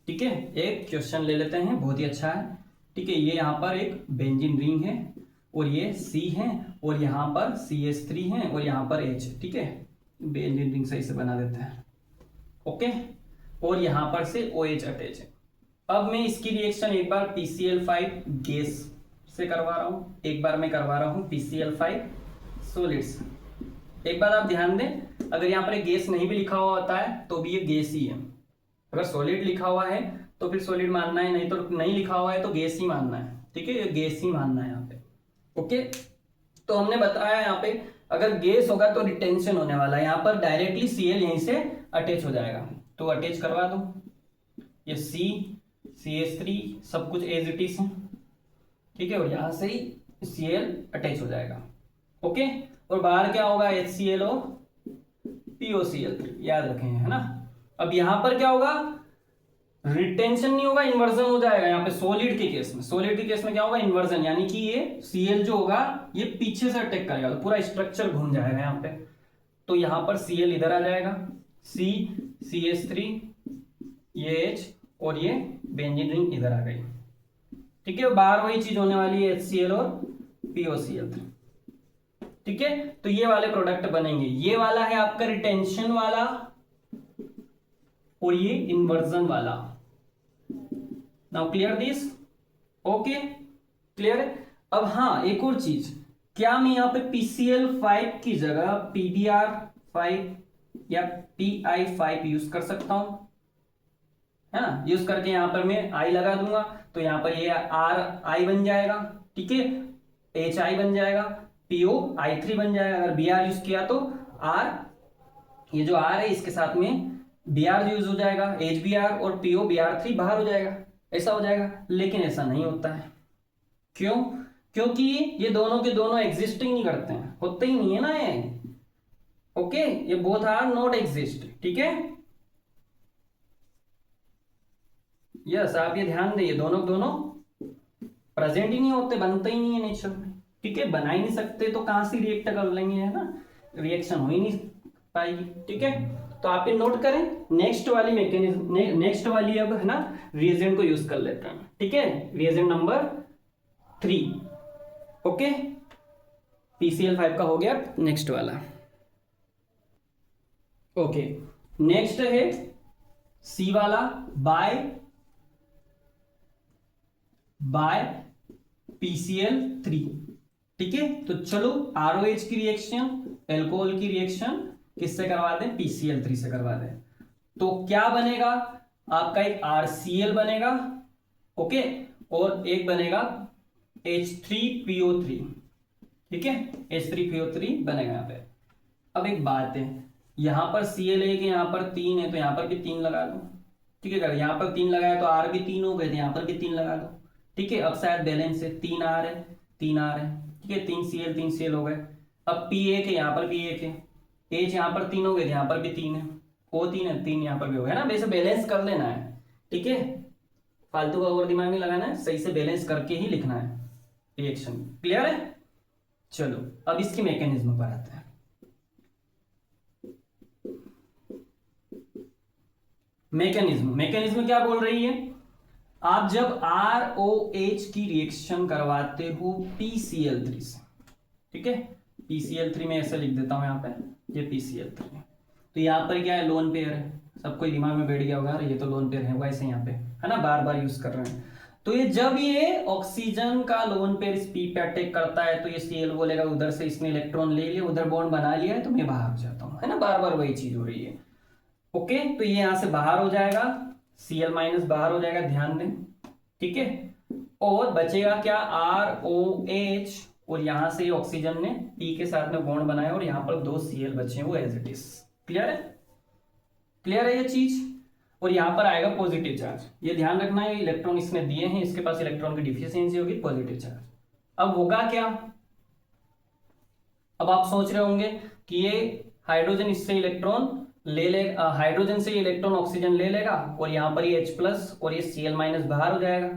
ठीक है, एक क्वेश्चन ले लेते हैं, बहुत ही अच्छा है, ठीक है। ये यहाँ पर एक बेंजीन रिंग है और ये C है और यहाँ पर CH3 है और यहाँ पर H, ठीक है, बेंजीन रिंग सही से बना देते हैं, ओके। और यहाँ पर से OH अटैच है। अब मैं इसकी रिएक्शन एक बार PCl5 गैस से करवा रहा हूँ, एक बार मैं करवा रहा हूँ PCl5 सॉलिड्स। एक बार आप ध्यान दें, अगर यहाँ पर एक गैस नहीं भी लिखा हुआ होता है तो भी ये गैस ही है। अगर सॉलिड लिखा हुआ है तो फिर सॉलिड मानना है, नहीं तो नहीं लिखा हुआ है तो गैस ही मानना है, ठीक है, ये गैस ही मानना है यहाँ पे, ओके। तो हमने बताया यहाँ पे अगर गैस होगा तो रिटेंशन होने वाला है, यहाँ पर डायरेक्टली Cl यहीं से अटैच हो जाएगा, तो अटैच करवा दो, ये CH3 सब कुछ एज इट इज है, ठीक है, और यहां से ही Cl अटैच हो जाएगा, ओके। और बाहर क्या होगा, HCl और POCl, याद रखें, है ना। अब यहां पर क्या होगा, रिटेंशन नहीं होगा, इन्वर्जन हो जाएगा यहाँ पे सॉलिड के केस में। सॉलिड के केस में क्या होगा, इन्वर्जन, यानी कि ये Cl जो होगा ये पीछे से अटैक करेगा, तो पूरा स्ट्रक्चर घूम जाएगा यहाँ पे। तो यहाँ पर Cl इधर आ जाएगा, CH3 ये H और ये बेंजीन रिंग इधर आ गई, ठीक है। बाहर वही चीज होने वाली है, HCl और POCl, ठीक है। तो ये वाले प्रोडक्ट बनेंगे, ये वाला है आपका रिटेंशन वाला और ये इन्वर्जन वाला। Now clear this, okay, clear है। अब हाँ, एक और चीज, क्या मैं यहाँ पे PCl5 की जगह PBr5 या PI5 यूज कर सकता हूं, है ना। यूज करके यहां पर मैं I लगा दूंगा, तो यहां पर ये RI बन जाएगा, ठीक है, HI बन जाएगा, POI3 बन जाएगा। अगर Br यूज किया तो R, ये जो R है इसके साथ में Br यूज हो जाएगा, HBr और POBr3 बाहर हो जाएगा, ऐसा हो जाएगा। लेकिन ऐसा नहीं होता है, क्यों? क्योंकि ये दोनों के दोनों एग्जिस्टिंग नहीं करते हैं, होते ही नहीं है ना ये, ओके। ये बोथ आर नॉट एग्जिस्ट, ठीक है, यस, आप ये ध्यान दें, दोनों दोनों प्रेजेंट ही नहीं होते, बनते ही नहीं है नेचर में, ठीक है। बना ही नहीं सकते तो कहां से रिएक्ट कर लेंगे, है ना, रिएक्शन हो ही नहीं पाएगी, ठीक है। तो आप ये नोट करें, नेक्स्ट वाली मैकेनिज्म, नेक्स्ट वाली अब है ना रिएजेंट को यूज कर लेते हैं, ठीक है। रिएजेंट नंबर 3, ओके, PCl5 का हो गया। नेक्स्ट वाला, ओके, नेक्स्ट है C वाला बाय PCl3, ठीक है। तो चलो ROH की रिएक्शन, एल्कोहल की रिएक्शन किससे करवा दें, PCl3 से करवा दें। तो क्या बनेगा आपका, एक RCl बनेगा, ओके, और एक बनेगा H3PO3, ठीक है, H3PO3 बनेगा यहाँ पे। अब एक बात है, यहां पर Cl है कि यहां पर 3 है, तो यहां पर भी 3 लगा दो, ठीक है। अगर यहां पर 3 लगाया तो R भी 3 हो गए, तो यहां पर भी 3 लगा दो, ठीक है। अब शायद बैलेंस है, 3 R है, 3 R है, ठीक है, 3 Cl 3 Cl हो गए। अब P1 है, यहाँ पर भी 1 है, H यहाँ पर 3 हो गए, यहाँ पर भी 3 है, O 3 है, 3 यहाँ पर भी हो गया ना। वैसे बैलेंस कर लेना है, ठीक है, फालतू का और दिमाग नहीं लगाना है, सही से बैलेंस करके ही लिखना है रिएक्शन, क्लियर है। चलो अब इसकी मैकेनिज्म पर आते हैं। मैकेनिज्म क्या बोल रही है, आप जब ROH की रिएक्शन करवाते हो PCl3 से, ठीक है, PCl3 में ऐसे लिख देता हूं यहाँ पे, ये PCl3 है। तो यहाँ पर क्या है, लोन पेयर है, सबको दिमाग में बैठ गया होगा, ये तो लोन पेयर है, वैसे यहाँ पे है ना, बार बार यूज कर रहे हैं। तो ये जब ये ऑक्सीजन का लोन पेयर इस P पे अटैक करता है तो ये Cl बोलेगा उधर से इसने इलेक्ट्रॉन ले लिया, उधर बॉन्ड बना लिया है, तो मैं बाहर जाता हूँ, है ना, बार बार वही चीज हो रही है, ओके। तो ये यहां से बाहर हो जाएगा, Cl- बाहर हो जाएगा, ध्यान दें, ठीक है। और बचेगा क्या, ROH, और यहां से ऑक्सीजन ने P के साथ में बॉन्ड बनाया और यहां पर 2 Cl बचे हैं, वो एज इट इज, क्लियर है, क्लियर है ये चीज। और यहां पर आएगा पॉजिटिव चार्ज, ये ध्यान रखना है, इलेक्ट्रॉन इसने दिए हैं, इसके पास इलेक्ट्रॉन की डिफिशियंसी होगी, पॉजिटिव चार्ज। अब होगा क्या, अब आप सोच रहे होंगे कि ये हाइड्रोजन इससे इलेक्ट्रॉन ले ले, हाइड्रोजन से इलेक्ट्रॉन ऑक्सीजन ले लेगा और यहाँ पर ये H+ और ये Cl- बाहर हो जाएगा,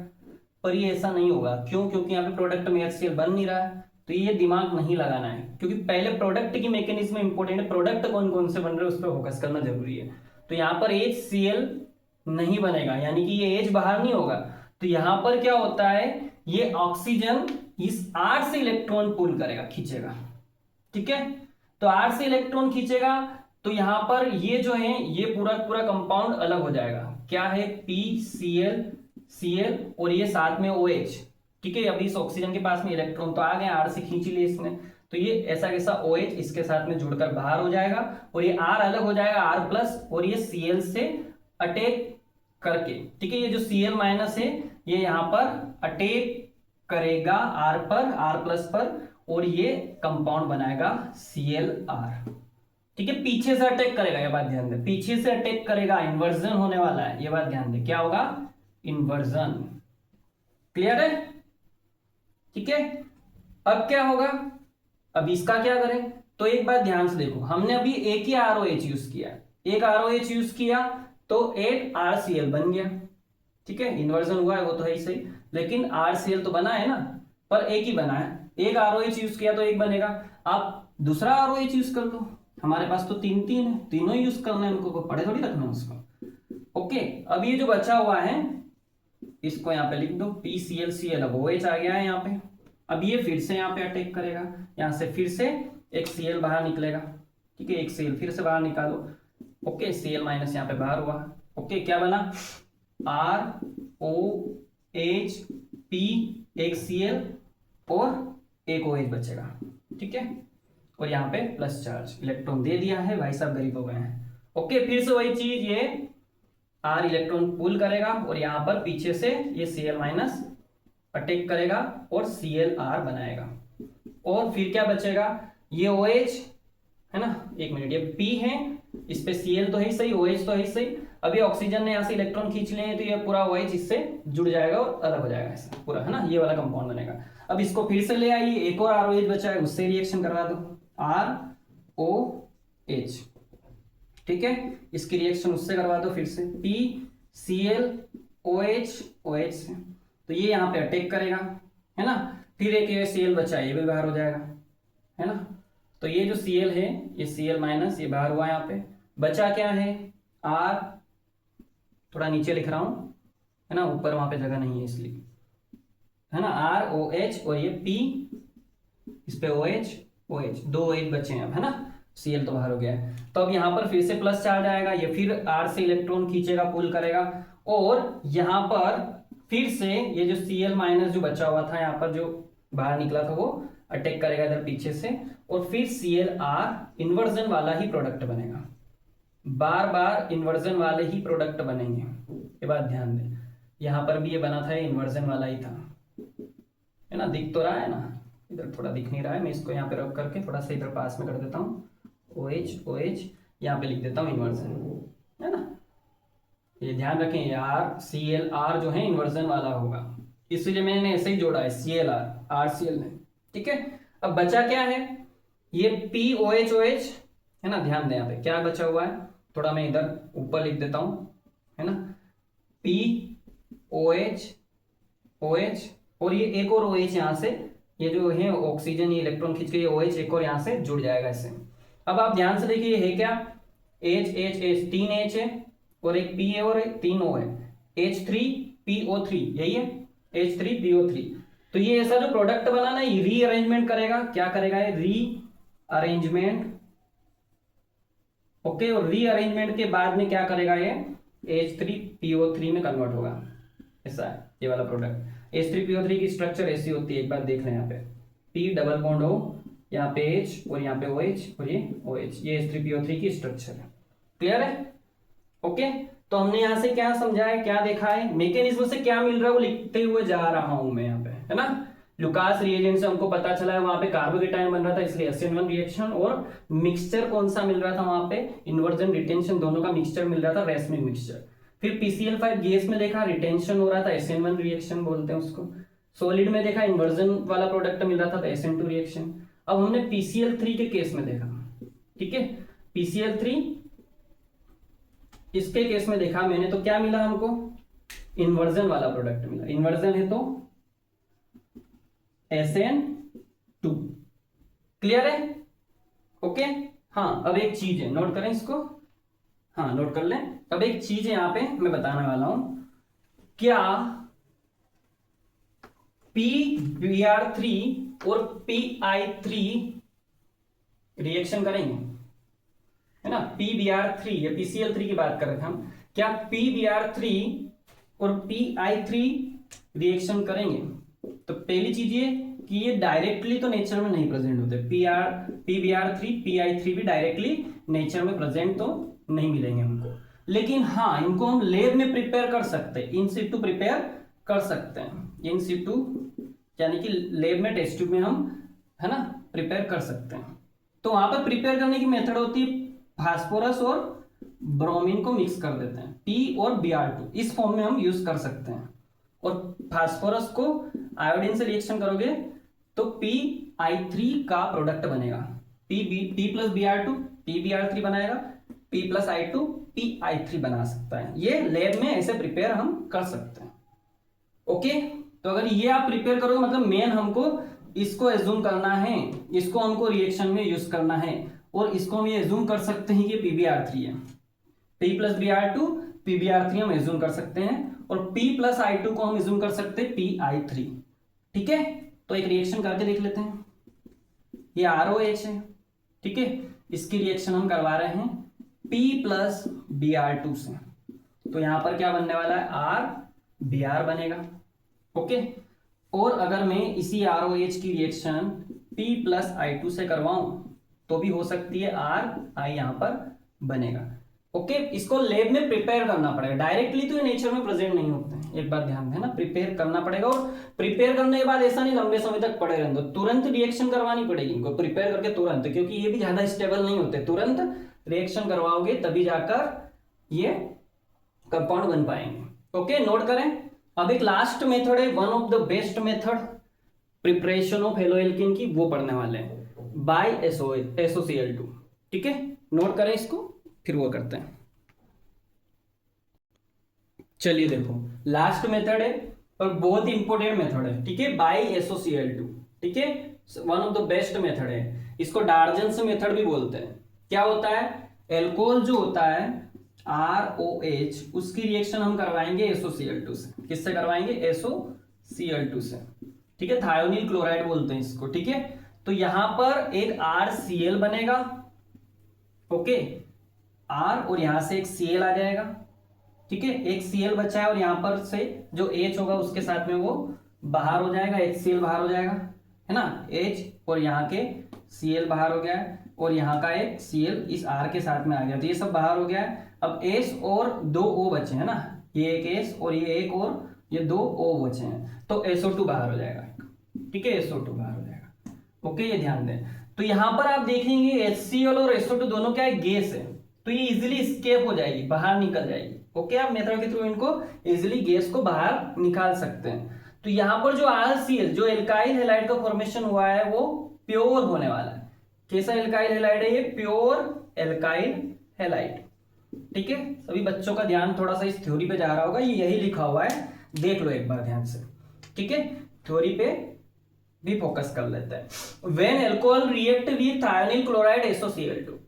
पर ये ऐसा नहीं होगा, क्यों? क्योंकि यहाँ पे प्रोडक्ट में HCl बन नहीं रहा है, तो ये दिमाग नहीं लगाना है, क्योंकि पहले प्रोडक्ट की मैकेनिज्म इंपॉर्टेंट है, प्रोडक्ट कौन कौन से बन रहे हैं उस पर फोकस करना जरूरी है। तो यहाँ पर HCl नहीं बनेगा, यानी कि ये H बाहर नहीं होगा। तो यहाँ पर क्या होता है, ये ऑक्सीजन इस R से इलेक्ट्रॉन पुल करेगा, खींचेगा, ठीक है। तो R से इलेक्ट्रॉन खींचेगा, तो यहां पर ये जो है ये पूरा पूरा कंपाउंड अलग हो जाएगा। क्या है, PCl और ये साथ में OH, ठीक है। अभी इस ऑक्सीजन के पास में इलेक्ट्रॉन तो आ गए, R से खींच लिए इसने, तो ये ऐसा कैसा OH इसके साथ में जुड़कर बाहर हो जाएगा, और ये R अलग हो जाएगा R+, और ये Cl से अटैक करके, ठीक है। ये जो Cl- है ये यहां पर अटैक करेगा R पर, R+ पर, और ये कंपाउंड बनाएगा ClR, ठीक है। पीछे से अटैक करेगा, ये बात ध्यान दे, पीछे से अटैक करेगा, इन्वर्जन होने वाला है, ये बात ध्यान दे, क्या होगा, इन्वर्जन। क्लियर है, ठीक है। अब क्या होगा, अब इसका क्या करें, तो एक बात ध्यान से देखो, हमने अभी एक ही ROH यूज किया, एक ROH यूज किया तो एक RCl बन गया, ठीक है। इन्वर्जन हुआ है वो तो है ही सही, लेकिन RCl तो बना है ना, पर एक ही बना है, एक ROH यूज किया तो एक बनेगा। आप दूसरा ROH यूज कर लो, हमारे पास तो तीन है, तीनों यूज करना है, उनको पढ़े थोड़ी रखना उसको। ओके, अब ये जो बचा हुआ है इसको यहाँ पे लिख दो, PClCl, अब OH आ गया है यहाँ पे। अब ये फिर से यहाँ पे अटैक करेगा, यहाँ से फिर से एक Cl बाहर निकलेगा, ठीक है, एक Cl फिर से बाहर निकालो, ओके, Cl- यहाँ पे बाहर हुआ, ओके, क्या बना, ROH, P, एक Cl और एक OH बचेगा, ठीक है। और यहाँ पे प्लस चार्ज इलेक्ट्रॉन दे दिया है, भाई साहब गरीब हो गए हैं। ओके, फिर से वही चीज, ये R इलेक्ट्रॉन पुल करेगा और यहाँ पर पीछे से ये Cl- अटैक करेगा और ClR बनाएगा, और फिर क्या बचेगा, ये OH है ना, एक मिनट, ये P है, इस पे Cl तो है ही सही, OH तो है ही सही। अभी ऑक्सीजन ने यहाँ से इलेक्ट्रॉन खींच लिए हैं, तो ये पूरा OH इससे जुड़ जाएगा और अलग हो जाएगा ऐसा पूरा, है ना, ये वाला कंपाउंड बनेगा। अब इसको फिर से ले आइए, एक और ROH बचा है, उससे रिएक्शन करवा दो, ROH, ठीक है, इसकी रिएक्शन उससे करवा दो फिर से, PCl OH OH से, तो ये यहाँ पे अटैक करेगा, है ना। फिर एक ये Cl बचा है, ये भी बाहर हो जाएगा, है ना। तो ये जो Cl है, ये Cl- ये बाहर हुआ, यहाँ पे बचा क्या है, R, थोड़ा नीचे लिख रहा हूं, है ना, ऊपर वहां पे जगह नहीं है इसलिए, है ना, ROH और ये P, इस पे OH OH, दो OH बचे हैं अब, है ना, Cl तो बाहर हो गया है। तो अब यहाँ पर फिर से प्लस चार्ज आएगा, ये फिर R से इलेक्ट्रॉन खींचेगा, पुल करेगा, और यहाँ पर फिर से ये जो Cl- जो बचा हुआ था यहाँ पर, जो बाहर निकला था, वो अटैक करेगा इधर पीछे से, और फिर ClR इन्वर्जन वाला ही प्रोडक्ट बनेगा, बार बार इन्वर्जन वाले ही प्रोडक्ट बनेंगे, ये बात ध्यान दें। यहाँ पर भी ये बना था, इन्वर्जन वाला ही था, है ना, दिख तो रहा है ना, इधर थोड़ा दिख नहीं रहा है, मैं इसको यहाँ पे रख करके थोड़ा सा इधर पास में कर देता हूँ, OH OH, यहाँ पे लिख देता हूँ इन्वर्जन, है ना। ये ध्यान रखें, यार ClR जो है इन्वर्जन वाला होगा, इसलिए मैंने ऐसे ही जोड़ा है, ClR RCl नहीं, ठीक है। अब बचा क्या है, ये POH OH, है ना, ध्यान दें यहाँ पे क्या बचा हुआ है, थोड़ा मैं इधर ऊपर लिख देता हूँ, है ना, POH OH, और ये एक और OH यहाँ से, ये जो है ऑक्सीजन, ये इलेक्ट्रॉन खींच के ये OH एक और यहाँ से जुड़ जाएगा इससे। अब आप ध्यान से देखिए, ये है क्या, H तीन H है, और एक P है, और एक तीन O है, H3PO3, यही है, H3PO3। तो ये ऐसा जो प्रोडक्ट बना ना, ये रीअरेंजमेंट करेगा, क्या करेगा, ये रीअरेंजमेंट, ओके, और रीअरेंजमेंट के बाद में क्या करेगा, ये H3PO3 में कन्वर्ट होगा, ऐसा है ये वाला प्रोडक्ट। H3PO3 की स्ट्रक्चर ऐसी होती है, एक बार देख लें, यहाँ पे P डबल बॉन्ड O, यहाँ पे H, और यहाँ पे OH, और ये OH, ये H3PO3 की स्ट्रक्चर है। क्लियर है, ओके। तो हमने यहाँ से क्या समझा है, क्या देखा है, मैकेनिज्म से क्या मिल रहा है वो लिखते हुए जा रहा हूं मैं यहाँ पे, है ना। लुकास रिएजेंट से हमको पता चला है वहां पे कार्बोकेटायन बन रहा था, इसलिए SN1 रिएक्शन, और मिक्सचर कौन सा मिल रहा था वहां पे, इन्वर्जन रिटेंशन दोनों का मिक्सचर मिल रहा था, रेसमिक मिक्सचर। फिर PCl5 गैस में देखा रिटेंशन हो रहा था, SN1 रिएक्शन बोलते हैं उसको। सॉलिड में देखा इन्वर्जन वाला प्रोडक्ट मिल रहा था, तो SN2 रिएक्शन। अब हमने PCl3 के केस में देखा, ठीक है, PCl3 इसके केस में देखा मैंने, तो क्या मिला हमको, इन्वर्जन वाला प्रोडक्ट मिला, इन्वर्जन है तो SN टू। क्लियर है? ओके। हाँ, अब एक चीज है, नोट करें इसको। हाँ, नोट कर लें। अब एक चीज है यहां पे मैं बताने वाला हूं, क्या PBr3 और PI3 रिएक्शन करेंगे? है ना, PBr3 या PCl3 की बात कर रहे थे हम, क्या PBr3 और PI3 रिएक्शन करेंगे? तो पहली चीज ये कि ये डायरेक्टली तो नेचर में नहीं प्रेजेंट होते। PBr3 PI3 भी डायरेक्टली नेचर में प्रेजेंट तो नहीं मिलेंगे हमको, लेकिन हाँ इनको हम लैब में प्रिपेयर कर सकते हैं, इन सिटू प्रिपेयर कर सकते हैं। इन सिटू यानी कि लैब में, टेस्ट ट्यूब में हम, है ना, प्रिपेयर कर सकते हैं। तो वहां पर प्रिपेयर करने की मेथड होती है, फास्फोरस और ब्रोमीन को मिक्स कर देते हैं, P और Br2 इस फॉर्म में हम यूज कर सकते हैं। और फास्फोरस को आयोडीन से रिएक्शन करोगे तो PI3 का प्रोडक्ट बनेगा, P प्लस Br2 PBr3 बनाएगा, P प्लस I2 PI3 बना सकता है। ये लैब में ऐसे प्रिपेयर हम कर सकते हैं। ओके, तो अगर ये आप प्रिपेयर करोगे मतलब मेन हमको इसको एज्यूम करना है, इसको हमको रिएक्शन में यूज करना है, और इसको हम ये एज्यूम कर सकते हैं कि PBr3 है। P प्लस Br2 PBr3 हम एज्यूम कर सकते हैं, और P प्लस I2 को हम एज्यूम कर सकते हैं PI3। ठीक है, तो एक रिएक्शन करके देख लेते हैं। ये ROH है, ठीक है, इसकी रिएक्शन हम करवा रहे हैं P प्लस Br2 से। तो यहां पर क्या बनने वाला है, RBr बनेगा। ओके, और अगर मैं इसी ROH की रिएक्शन P प्लस I2 से करवाऊं तो भी हो सकती है, RI यहां पर बनेगा। ओके, इसको लैब में प्रिपेयर करना पड़ेगा, डायरेक्टली तो ये नेचर में प्रेजेंट नहीं होते हैं, एक बात ध्यान देना, प्रिपेयर करना पड़ेगा। और प्रिपेयर करने के बाद ऐसा नहीं लंबे समय तक पड़े रहने दो, तुरंत रिएक्शन करवानी पड़ेगी इनको, प्रिपेयर करके तुरंत, क्योंकि ये भी ज्यादा स्टेबल नहीं होते, तुरंत रिएक्शन करवाओगे तभी जाकर ये कंपाउंड बन पाएंगे। ओके, नोट करें। अब एक लास्ट मेथड है, one of the best method preparation of haloalkane की, वो पढ़ने वाले हैं, बाय SOCl2। ठीक है, नोट करें इसको, फिर वो करते हैं। चलिए देखो, लास्ट मेथड है और बहुत इंपॉर्टेंट मेथड है, ठीक है, बाय SOCl2। ठीक है, one of the best method है, इसको डार्जन्स मेथड भी बोलते हैं। क्या होता है, एल्कोहल जो होता है ROH, उसकी रिएक्शन हम करवाएंगे SOCl2 से। किससे करवाएंगे, SOCl2 से। ठीक है, थायोनिल क्लोराइड बोलते हैं इसको। ठीक है, तो यहां पर एक RCl बनेगा, ओके, R, और यहां से एक Cl आ जाएगा। ठीक है, एक Cl बचा है, और यहां पर से जो H होगा उसके साथ में वो बाहर हो जाएगा, HCl बाहर हो जाएगा, है ना, H, और यहाँ के Cl बाहर हो गया है, और यहाँ का एक Cl इस R के साथ में आ गया, तो ये सब बाहर हो गया है। अब S और 2 O बचे हैं ना, ये एक S और ये एक, और ये 2 O बचे हैं, तो SO2 बाहर हो जाएगा। ठीक है, SO2 बाहर हो जाएगा। ओके, ये ध्यान दें। तो यहां पर आप देखेंगे HCl और SO2 दोनों क्या है, गैस है, तो ये इजीली स्केप हो जाएगी, बाहर निकल जाएगी। ओके, आप मेथड के थ्रू इनको इजीली गैस को बाहर निकाल सकते हैं। तो यहां पर जो RCl, जो एल्काइल हैलाइड का फॉर्मेशन हुआ है, वो प्योर होने वाला है। कैसा एल्काइल हैलाइड है ये, प्योर एल्काइल हैलाइड। ठीक है, सभी बच्चों का ध्यान थोड़ा सा इस थ्योरी पे जा रहा होगा, ये यही लिखा हुआ है, देख लो एक बार ध्यान से। ठीक है, थ्योरी पे भी फोकस कर लेते हैं। When alcohol react with thionyl chloride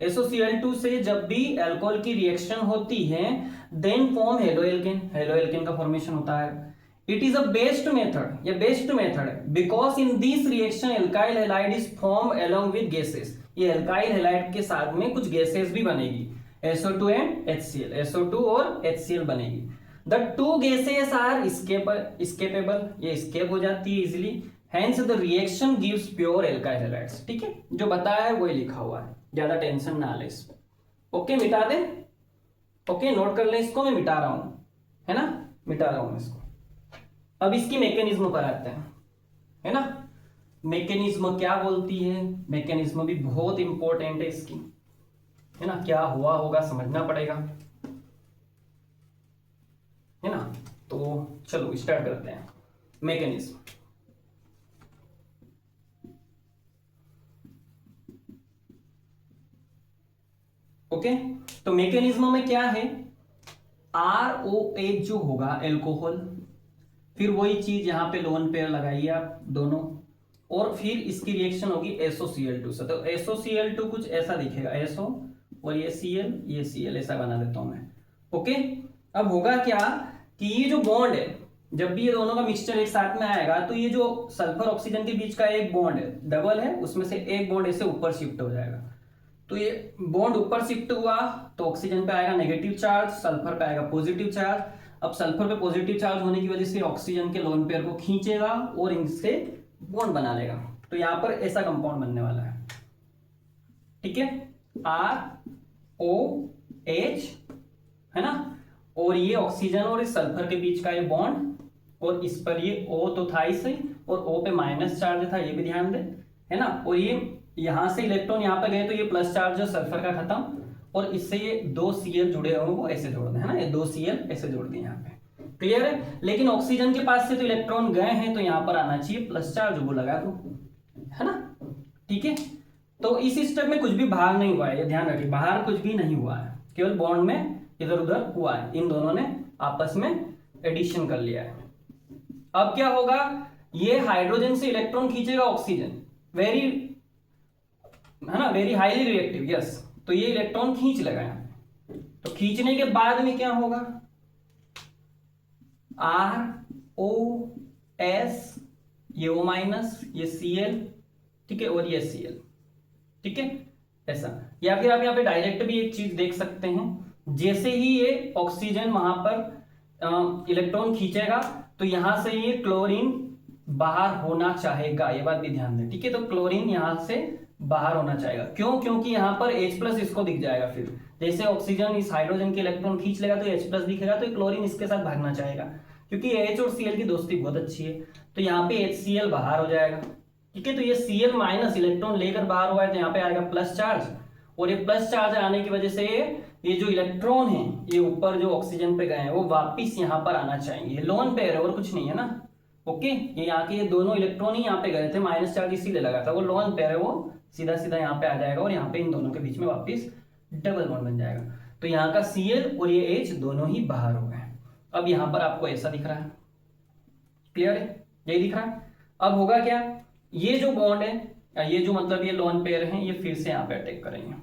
SOCl2 से जब भी अल्कोहल की रिएक्शन होती है, देन फॉर्म हेलोएल्केन, हेलोएल्केन का फॉर्मेशन होता है। It is a best method, ये बेस्ट मेथड है, because in this reaction alkyl halide is form along with gases. ये एल्काइल हैलाइड के साथ में कुछ गैसेस भी बनेगी, SO2 एंड HCl, SO2 और HCl बनेगी। The two gases are escapable, ये escape हो जाती है easily, hence the reaction gives pure alkyl halides। ठीक है, जो बताया है वही लिखा हुआ है, ज्यादा टेंशन ना ले इसमें। ओके, मिटा दे। ओके, नोट कर ले इसको, मैं मिटा रहा हूं, है ना, मिटा रहा हूं इसको। अब इसकी मैकेनिज्म पर आते हैं, है ना, मैकेनिज्म क्या बोलती है, मैकेनिज्म भी बहुत इंपॉर्टेंट है इसकी, है ना, क्या हुआ होगा समझना पड़ेगा, है ना। तो चलो स्टार्ट करते हैं मैकेनिज्म। ओके, तो मैकेनिज्म में क्या है, ROH जो होगा एल्कोहल, फिर वही चीज यहां पे लोन पेयर लगाइए आप दोनों, और फिर इसकी रिएक्शन होगी SOCl2 से। तो SOCl2 कुछ ऐसा दिखेगा, SO और ये Cl, ये Cl, ऐसा बना देता हूं मैं। ओके, अब होगा क्या कि ये जो बॉन्ड है, जब भी ये दोनों का मिक्सचर एक साथ में आएगा तो ये जो सल्फर ऑक्सीजन के बीच का एक बॉन्ड है, डबल है, उसमें से एक बॉन्ड ऐसे ऊपर शिफ्ट हो जाएगा। तो ये बॉन्ड ऊपर शिफ्ट हुआ तो ऑक्सीजन पे आएगा नेगेटिव चार्ज, सल्फर पे आएगा पॉजिटिव चार्ज। अब सल्फर पे पॉजिटिव चार्ज होने की वजह से ऑक्सीजन के लोन पेयर को खींचेगा और इनसे बॉन्ड बना लेगा। तो यहां पर ऐसा कंपाउंड बनने वाला है, ठीक है, ROH, है ना, और ये ऑक्सीजन और इस सल्फर के बीच का ये बॉन्ड, और इस पर ये O तो था ही सही, और O पे माइनस चार्ज था, ये भी ध्यान दे, है ना, और ये यहां से इलेक्ट्रॉन यहां पर गए तो ये प्लस चार्ज है सल्फर का खत्म, और इससे ये 2 Cl जुड़े होंगे वो ऐसे जोड़ दें, है ना, ये 2 Cl ऐसे जोड़ दिए यहाँ पे, क्लियर है। लेकिन ऑक्सीजन के पास से तो इलेक्ट्रॉन गए हैं तो यहाँ पर आना चाहिए प्लस चार्ज, वो लगा दो, है ना, ठीक है। तो इस स्टेप में कुछ भी बाहर नहीं हुआ है, ये ध्यान रखिए, बाहर कुछ भी नहीं हुआ है, केवल बॉन्ड में इधर उधर हुआ है, इन दोनों ने आपस में एडिशन कर लिया है। अब क्या होगा, ये हाइड्रोजन से इलेक्ट्रॉन खींचेगा ऑक्सीजन, वेरी, है ना, वेरी हाईली रिएक्टिव, यस, तो ये इलेक्ट्रॉन खींच लेगा यहाँ पे। तो खींचने के बाद में क्या होगा, ROS, ये O माइनस, ये Cl, ठीक है, और ये Cl, ठीक है, ऐसा। या फिर आप यहाँ पे डायरेक्ट भी एक चीज देख सकते हैं, जैसे ही ये ऑक्सीजन वहां पर इलेक्ट्रॉन खींचेगा तो यहां से ये क्लोरीन बाहर होना चाहेगा, ये बात भी ध्यान दें, ठीक है। तो क्लोरीन यहां से बाहर होना चाहेगा, क्यों, क्योंकि यहां पर H+ इसको दिख जाएगा, फिर जैसे ऑक्सीजन इस हाइड्रोजन के इलेक्ट्रॉन खींच लेगा तो H+ दिखेगा, तो क्लोरीन इसके साथ भागना चाहेगा, क्योंकि H और Cl की दोस्ती बहुत अच्छी है, तो यहाँ पे HCl बाहर हो जाएगा, ठीक है। तो ये Cl माइनस इलेक्ट्रॉन लेकर बाहर हुआ है तो यहाँ पे आएगा प्लस चार्ज, और ये प्लस चार्ज आने की वजह से ये जो इलेक्ट्रॉन है ये ऊपर जो ऑक्सीजन पे गए हैं वो वापिस यहाँ पर आना चाहिए, लोन पेयर है और कुछ नहीं है ना, ओके। ये यहाँ के ये दोनों इलेक्ट्रॉन ही यहाँ पे गए थे, माइनस चार्ज इसीलिए लगा था, वो लोन पेयर है, वो सीधा सीधा यहाँ पे आ जाएगा और यहाँ पे इन दोनों के बीच में वापिस डबल बॉन्ड बन जाएगा। तो यहाँ का Cl और ये H दोनों ही बाहर हो गए। अब यहाँ पर आपको ऐसा दिख रहा है, क्लियर है, यही दिख रहा है। अब होगा क्या, ये जो बॉन्ड है, ये जो मतलब ये लोन पेयर हैं, ये फिर से यहाँ पे अटैक करेंगे,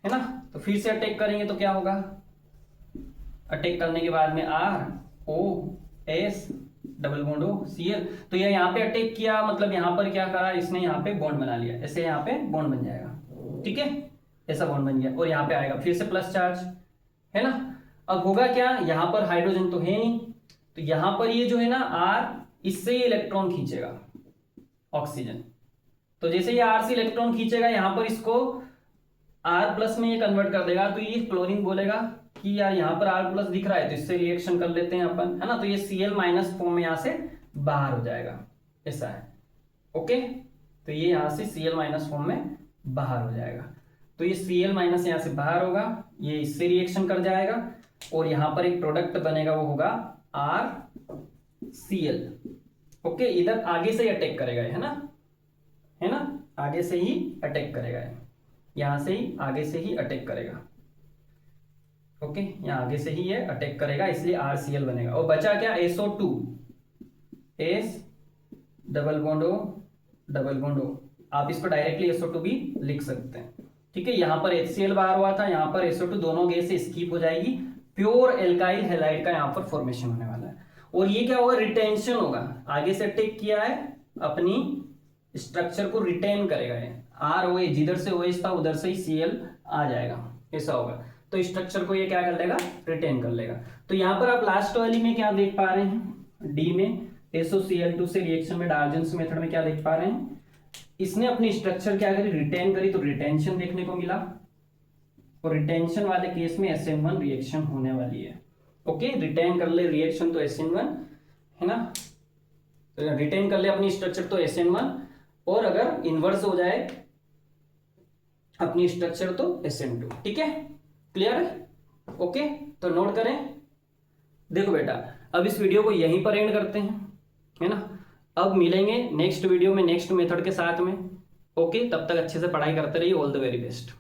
है ना। तो फिर से अटैक करेंगे तो क्या होगा, अटैक करने के बाद में ROS double bond O Cl, तो ये यहाँ पे अटैक किया, मतलब यहाँ पर क्या करा इसने, यहाँ पे बॉन्ड बना लिया, ऐसे यहाँ पे बॉन्ड बन जाएगा, ठीक है, ऐसा बॉन्ड बन गया, और यहाँ पे आएगा फिर से प्लस चार्ज, है ना। अब होगा क्या, यहाँ पर हाइड्रोजन तो है नहीं, तो यहाँ पर ये जो है ना R, इससे ये इलेक्ट्रॉन खींचेगा ऑक्सीजन, तो जैसे ये R से इलेक्ट्रॉन खींचेगा यहाँ पर इसको R+ में ये कन्वर्ट कर देगा, तो ये क्लोरीन बोलेगा कि यार यहाँ पर R+ दिख रहा है तो इससे रिएक्शन कर लेते हैं अपन, है ना, तो ये Cl- फॉर्म में यहाँ से बाहर हो जाएगा, ऐसा है, ओके। तो ये यहाँ से Cl- फॉर्म में बाहर हो जाएगा, तो ये Cl- यहाँ से बाहर होगा, ये इससे रिएक्शन कर जाएगा और यहाँ पर एक प्रोडक्ट बनेगा, वो होगा RCl, ओके। इधर आगे से ही अटैक करेगा, है ना, आगे से ही अटैक करेगा, यहां से ही आगे से ही अटैक करेगा, ओके, यहां आगे से ही ये अटैक करेगा, इसलिए RCl बनेगा। और बचा क्या, SO2, S double bond O double bond O, आप इसको डायरेक्टली SO2 भी लिख सकते हैं, ठीक है। यहां पर HCl बाहर हुआ था, यहां पर SO2, दोनों गैस से स्किप हो जाएगी, प्योर एल्काइल हैलाइड का यहां पर फॉर्मेशन होने वाला है। और ये क्या होगा, रिटेंशन होगा, आगे से अटैक किया है, अपनी स्ट्रक्चर को रिटेन करेगा, ये ROH, जिधर से OH था उधर से ही Cl आ जाएगा, ऐसा होगा, तो स्ट्रक्चर को ये क्या कर लेगा, रिटेन कर लेगा। तो यहाँ पर आप लास्ट वाली में क्या देख पा रहे हैं, D में SOCl2 से रिएक्शन में डार्जन्स मेथड में क्या देख पा रहे हैं, इसने अपनी स्ट्रक्चर क्या करी, रिटेन करी, तो रिटेंशन देखने को मिला, और रिटेंशन वाले केस में SN1 रिएक्शन होने वाली है, ओके। रिटेन कर ले रिएक्शन तो SN1, है ना, रिटेन कर ले अपनी स्ट्रक्चर तो SN1, और अगर इनवर्स हो जाए अपनी स्ट्रक्चर तो SN2, ठीक है, क्लियर है, ओके। तो नोट करें, देखो बेटा, अब इस वीडियो को यहीं पर एंड करते हैं, है ना। अब मिलेंगे नेक्स्ट वीडियो में नेक्स्ट मेथड के साथ में, ओके। तब तक अच्छे से पढ़ाई करते रहिए, ऑल द वेरी बेस्ट।